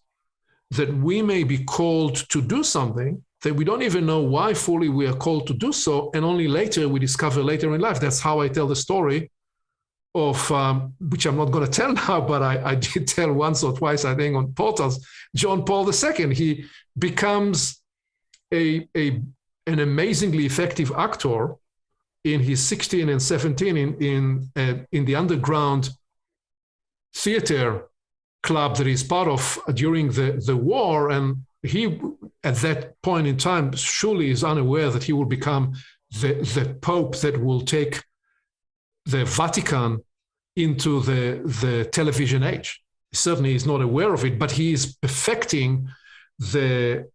that we may be called to do something that we don't even know why fully we are called to do so, and only later we discover later in life. That's how I tell the story of, which I'm not going to tell now, but I did tell once or twice, I think, on Portals, John Paul II. He becomes an amazingly effective actor in his 16 and 17 in the underground theater club that he's part of during the war. And he, at that point in time, surely is unaware that he will become the Pope that will take the Vatican into the television age. Certainly he's not aware of it, but he is perfecting the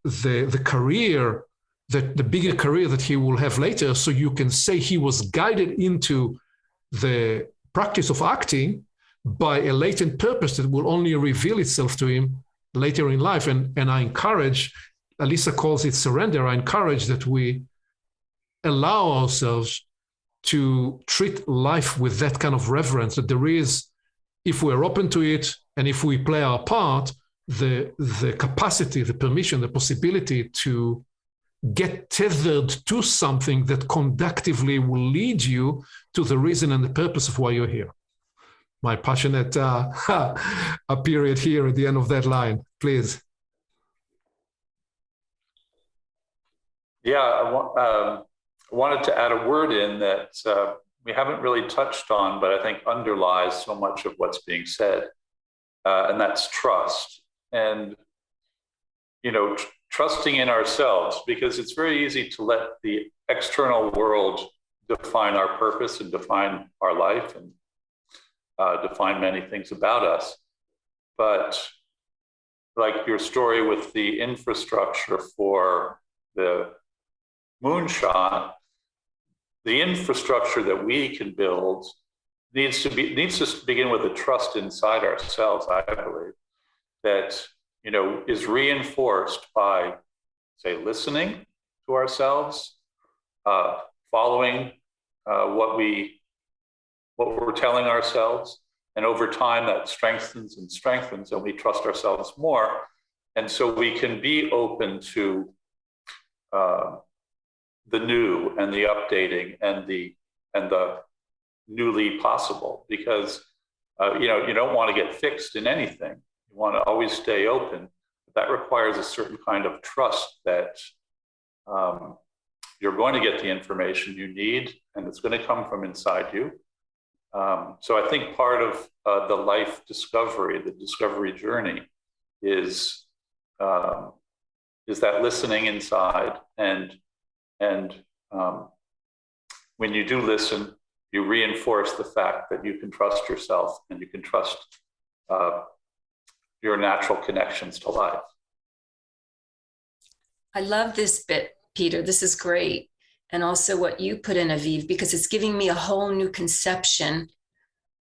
career, the bigger career that he will have later. So you can say he was guided into the practice of acting by a latent purpose that will only reveal itself to him later in life. And I encourage, Alyssa calls it surrender, I encourage that we allow ourselves to treat life with that kind of reverence, that there is, if we're open to it and if we play our part, the capacity, the permission, the possibility to get tethered to something that conductively will lead you to the reason and the purpose of why you're here. My passionate a period here at the end of that line, please. Yeah, I wanted to add a word in that we haven't really touched on, but I think underlies so much of what's being said, and that's trust. And, you know, trusting in ourselves, because it's very easy to let the external world define our purpose and define our life and define many things about us. But like your story with the infrastructure for the moonshot, the infrastructure that we can build needs to begin with a trust inside ourselves, I believe, that, you know, is reinforced by, say, listening to ourselves, following what we're telling ourselves, and over time that strengthens and strengthens, and we trust ourselves more, and so we can be open to the new and the updating and the newly possible, because you know, you don't want to get fixed in anything. You want to always stay open. But that requires a certain kind of trust that you're going to get the information you need, and it's going to come from inside you. So I think part of the life discovery, the discovery journey, is that listening inside, and when you do listen, you reinforce the fact that you can trust yourself and you can trust your natural connections to life. I love this bit, Peter. This is great. And also what you put in, Aviv, because it's giving me a whole new conception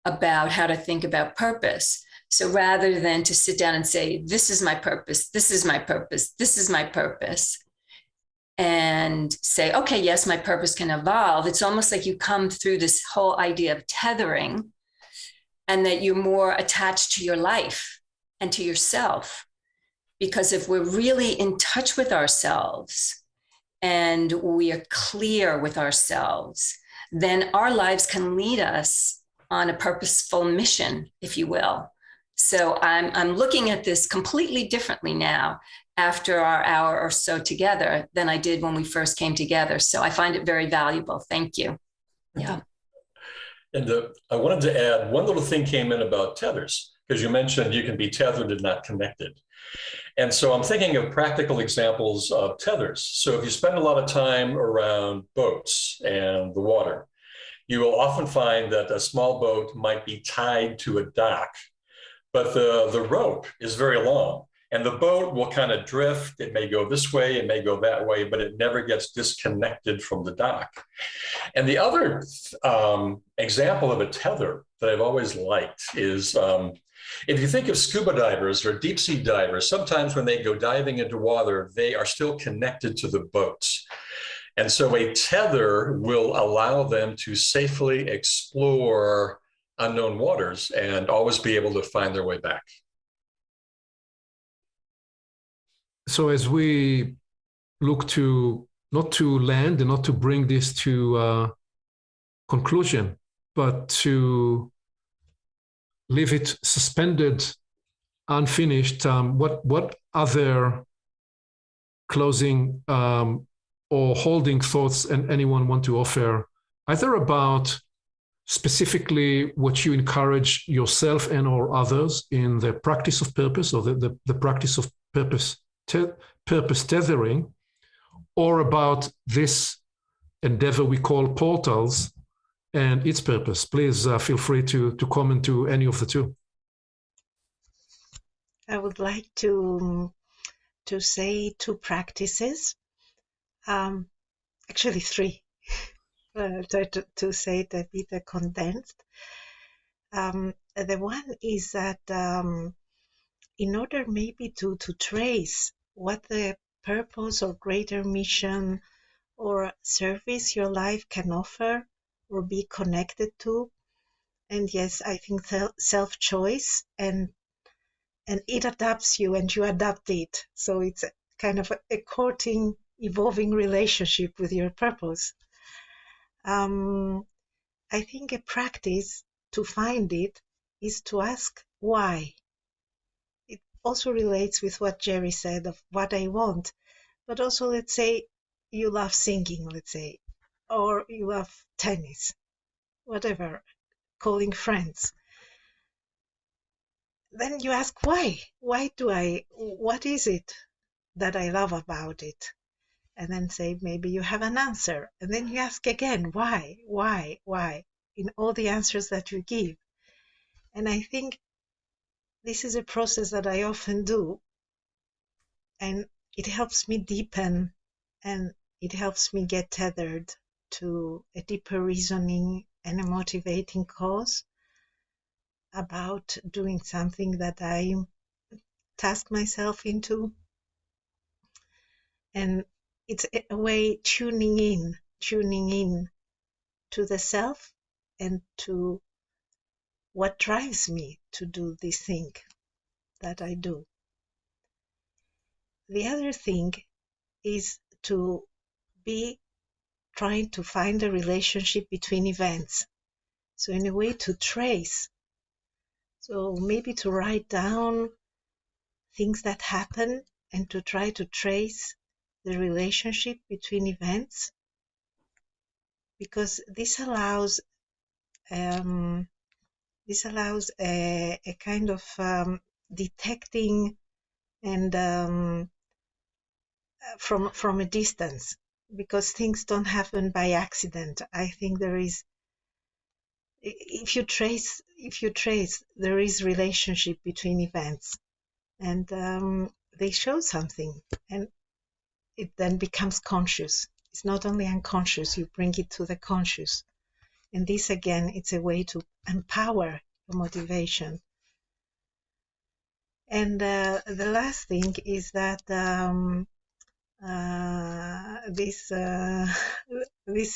about how to think about purpose. So rather than to sit down and say, this is my purpose, this is my purpose, this is my purpose, and say, okay, yes, my purpose can evolve. It's almost like you come through this whole idea of tethering, and that you're more attached to your life and to yourself. Because if we're really in touch with ourselves and we are clear with ourselves, then our lives can lead us on a purposeful mission, if you will. So I'm looking at this completely differently now after our hour or so together than I did when we first came together. So I find it very valuable. Thank you. Yeah. And I wanted to add one little thing came in about tethers, because you mentioned you can be tethered and not connected. And so I'm thinking of practical examples of tethers. So if you spend a lot of time around boats and the water, you will often find that a small boat might be tied to a dock, but the rope is very long. And the boat will kind of drift. It may go this way, it may go that way, but it never gets disconnected from the dock. And the other example of a tether that I've always liked is if you think of scuba divers or deep sea divers, sometimes when they go diving into water, they are still connected to the boats. And so a tether will allow them to safely explore unknown waters and always be able to find their way back. So as we look to not to land and not to bring this to conclusion, but to leave it suspended, unfinished, what other closing or holding thoughts and anyone want to offer, either about specifically what you encourage yourself and or others in the practice of purpose, or the practice of purpose tethering, or about this endeavor we call portals and its purpose? Please feel free to comment to any of the two. I would like to say two practices, actually three. Try to say it a bit condensed. The one is that in order maybe to trace what the purpose or greater mission or service your life can offer or be connected to, and yes, I think self-choice, and it adapts you and you adapt it. So it's a kind of a courting, evolving relationship with your purpose. I think a practice to find it is to ask why. It also relates with what Jerry said of what I want, but also let's say you love singing, let's say, or you love tennis, whatever, calling friends. Then you ask why? What is it that I love about it? And then say, maybe you have an answer. And then you ask again, why, in all the answers that you give. And I think this is a process that I often do. And it helps me deepen, and it helps me get tethered to a deeper reasoning and a motivating cause about doing something that I task myself into. And it's a way tuning in to the self and to what drives me to do this thing that I do. The other thing is to be trying to find a relationship between events. So in a way to trace. So maybe to write down things that happen and to try to trace the relationship between events, because this allows a kind of detecting and from a distance, because things don't happen by accident. I think there is, if you trace, there is relationship between events, and they show something, and it then becomes conscious. It's not only unconscious, you bring it to the conscious. And this again, it's a way to empower your motivation. And the last thing is that this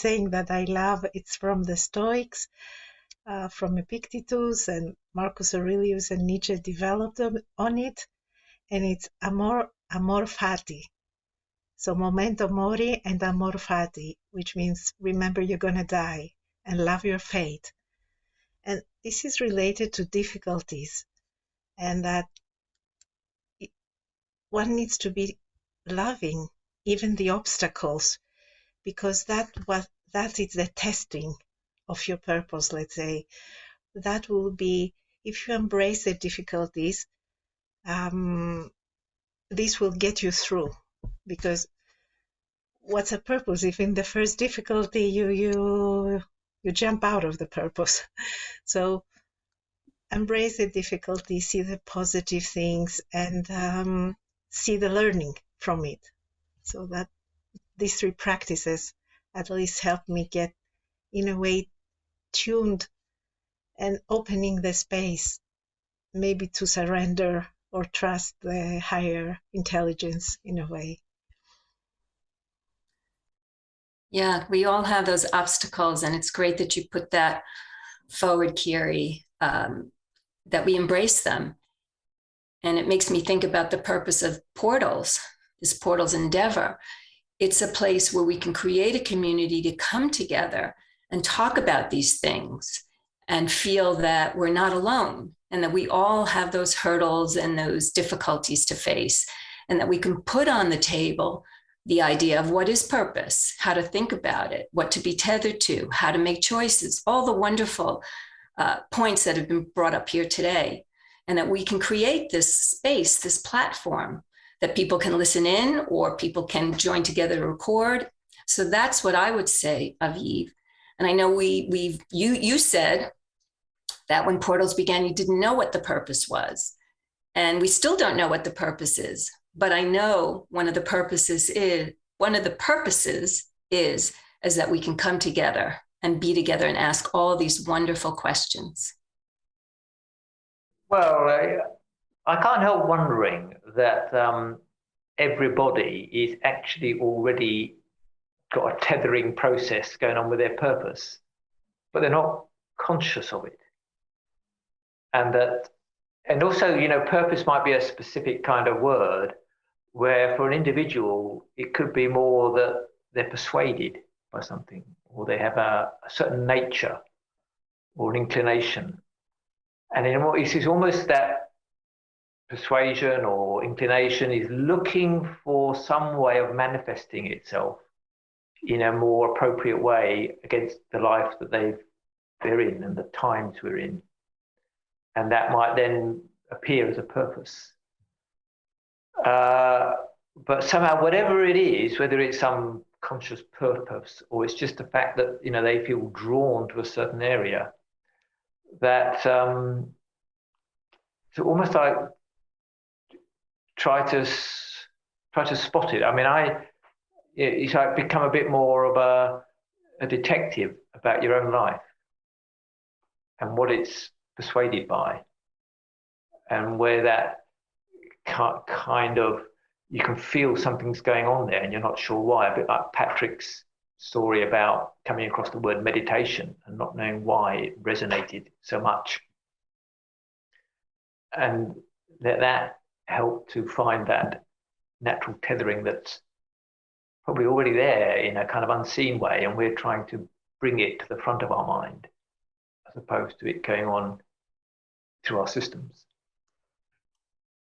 saying that I love, it's from the Stoics, from Epictetus, and Marcus Aurelius and Nietzsche developed on it, and it's amor fati. So memento mori and amor fati, which means remember you're going to die and love your fate. And this is related to difficulties, and that one needs to be loving even the obstacles, because that is the testing of your purpose, let's say. That will be, if you embrace the difficulties, this will get you through. Because what's a purpose if in the first difficulty you jump out of the purpose? So embrace the difficulty, see the positive things, and see the learning from it. So that these three practices at least help me get, in a way, tuned and opening the space, maybe to surrender or trust the higher intelligence in a way. Yeah, we all have those obstacles, and it's great that you put that forward, Kiri, that we embrace them. And it makes me think about the purpose of portals, this portals endeavor. It's a place where we can create a community to come together and talk about these things and feel that we're not alone, and that we all have those hurdles and those difficulties to face, and that we can put on the table the idea of what is purpose, how to think about it, what to be tethered to, how to make choices, all the wonderful points that have been brought up here today, and that we can create this space, this platform that people can listen in or people can join together to record. So that's what I would say, Aviv. And I know you said that when Portals began, you didn't know what the purpose was. And we still don't know what the purpose is. But I know one of the purposes is that we can come together and be together and ask all these wonderful questions. Well, I can't help wondering that everybody is actually already got a tethering process going on with their purpose, but they're not conscious of it. And also, purpose might be a specific kind of word, where for an individual, it could be more that they're persuaded by something, or they have a certain nature or an inclination. And it's almost that persuasion or inclination is looking for some way of manifesting itself in a more appropriate way against the life that they're in and the times we're in. And that might then appear as a purpose. But somehow, whatever it is, whether it's some conscious purpose or it's just the fact that they feel drawn to a certain area, that so almost like try to spot it. I mean, it's like become a bit more of a detective about your own life and what it's persuaded by, and where that kind of, you can feel something's going on there and you're not sure why. A bit like Patrick's story about coming across the word meditation and not knowing why it resonated so much. And that helped to find that natural tethering that's probably already there in a kind of unseen way, and we're trying to bring it to the front of our mind as opposed to it going on through our systems.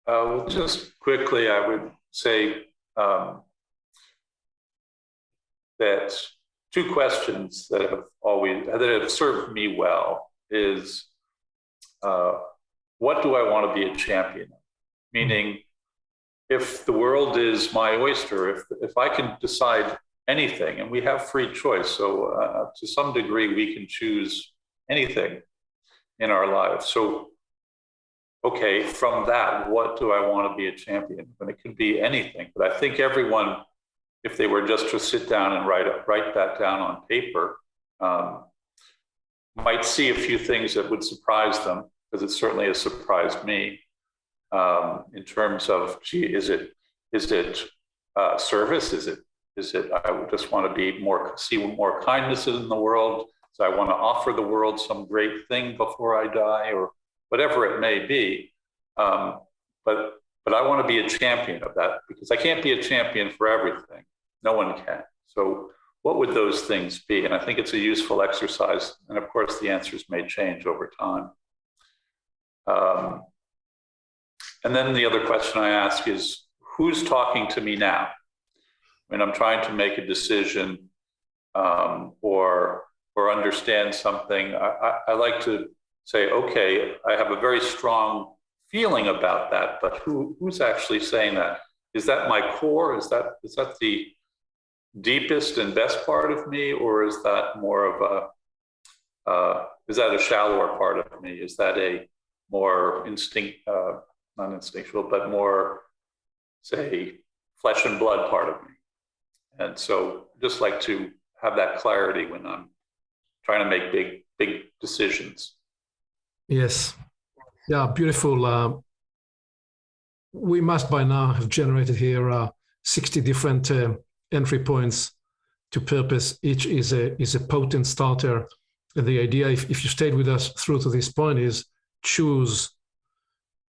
Well, just quickly, I would say that two questions that have served me well is, what do I want to be a champion of? Meaning, if the world is my oyster, if I can decide anything, and we have free choice, so to some degree we can choose anything in our lives. So, okay, from that, what do I want to be a champion? And it could be anything, but I think everyone, if they were just to sit down and write that down on paper, might see a few things that would surprise them, because it certainly has surprised me. In terms of, gee, is it service? Is it I would just want to see more kindness in the world? So I want to offer the world some great thing before I die, or whatever it may be. But I want to be a champion of that, because I can't be a champion for everything. No one can. So what would those things be? And I think it's a useful exercise. And of course, the answers may change over time. And then the other question I ask is, who's talking to me now? When I'm trying to make a decision or understand something, I like to say, okay, I have a very strong feeling about that, but who's actually saying that? Is that my core? Is that the deepest and best part of me, or is that more of is that a shallower part of me? Is that more not instinctual, but more, say, flesh and blood part of me. And so just like to have that clarity when I'm trying to make big decisions. Yes. Yeah, beautiful. We must by now have generated here 60 different entry points to purpose. Each is a potent starter. And the idea, if you stayed with us through to this point, is choose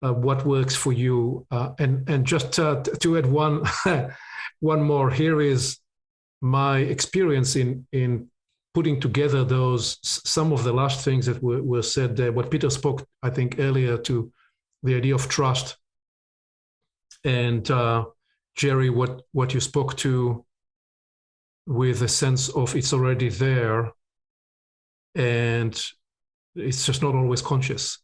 what works for you. And just to add one one more, here is my experience in putting together some of the last things that were said there. What Peter spoke, I think, earlier to the idea of trust. And Jerry, what you spoke to with a sense of it's already there and it's just not always conscious.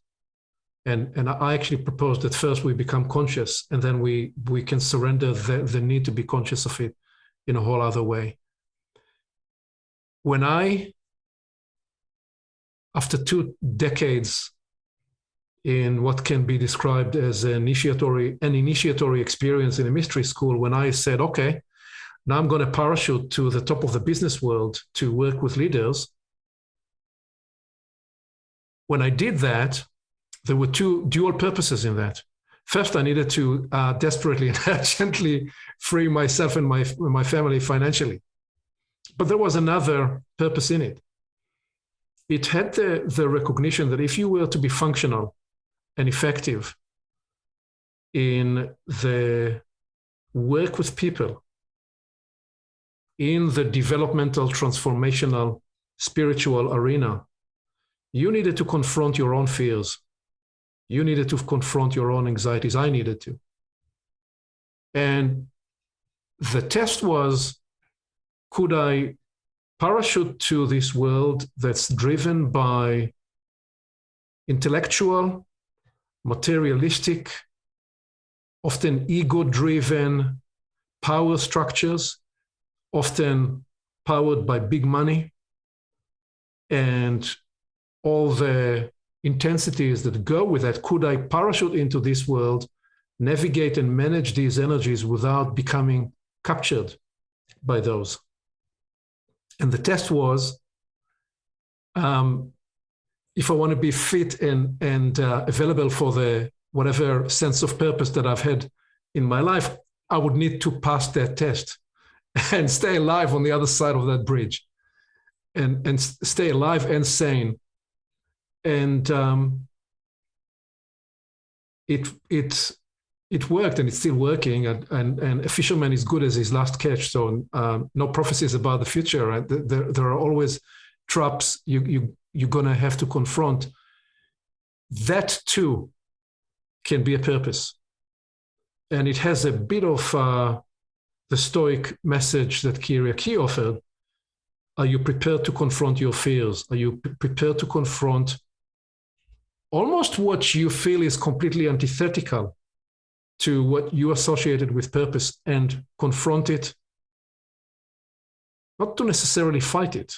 And I actually propose that first we become conscious and then we can surrender the need to be conscious of it in a whole other way. When after 2 decades in what can be described as an initiatory experience in a mystery school, when I said, okay, now I'm going to parachute to the top of the business world to work with leaders. When I did that, there were 2 dual purposes in that. First, I needed to desperately and urgently free myself and my family financially. But there was another purpose in it. It had the recognition that if you were to be functional and effective in the work with people, in the developmental, transformational, spiritual arena, you needed to confront your own fears. You needed to confront your own anxieties. I needed to. And the test was, could I parachute to this world that's driven by intellectual, materialistic, often ego-driven power structures, often powered by big money and all the intensities that go with that? Could I parachute into this world, navigate and manage these energies without becoming captured by those? And the test was, if I want to be fit and available for the whatever sense of purpose that I've had in my life, I would need to pass that test and stay alive on the other side of that bridge, and stay alive and sane. And it worked, and it's still working. And a fisherman is good as his last catch. So no prophecies about the future. Right? There are always traps you're gonna have to confront. That too can be a purpose, and it has a bit of the Stoic message that Kyriaki offered. Are you prepared to confront your fears? Are you prepared to confront almost what you feel is completely antithetical to what you associated with purpose, and confront it, not to necessarily fight it,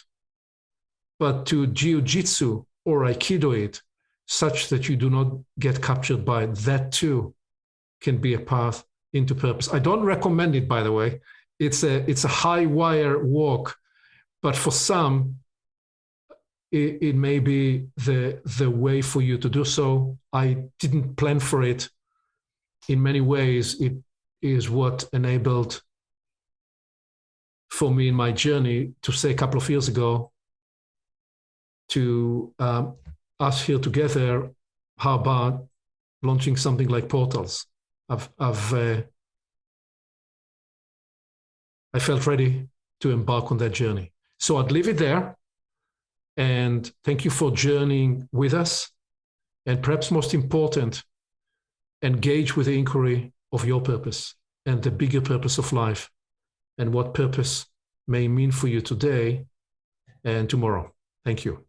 but to jiu-jitsu or aikido it, such that you do not get captured by it? That too can be a path into purpose. I don't recommend it, by the way. It's a high wire walk, but for some, it may be the way for you to do so. I didn't plan for it. In many ways, it is what enabled for me in my journey to say a couple of years ago to us here together, how about launching something like Portals? I felt ready to embark on that journey. So I'd leave it there. And thank you for journeying with us. And perhaps most important, engage with the inquiry of your purpose and the bigger purpose of life, and what purpose may mean for you today and tomorrow. Thank you.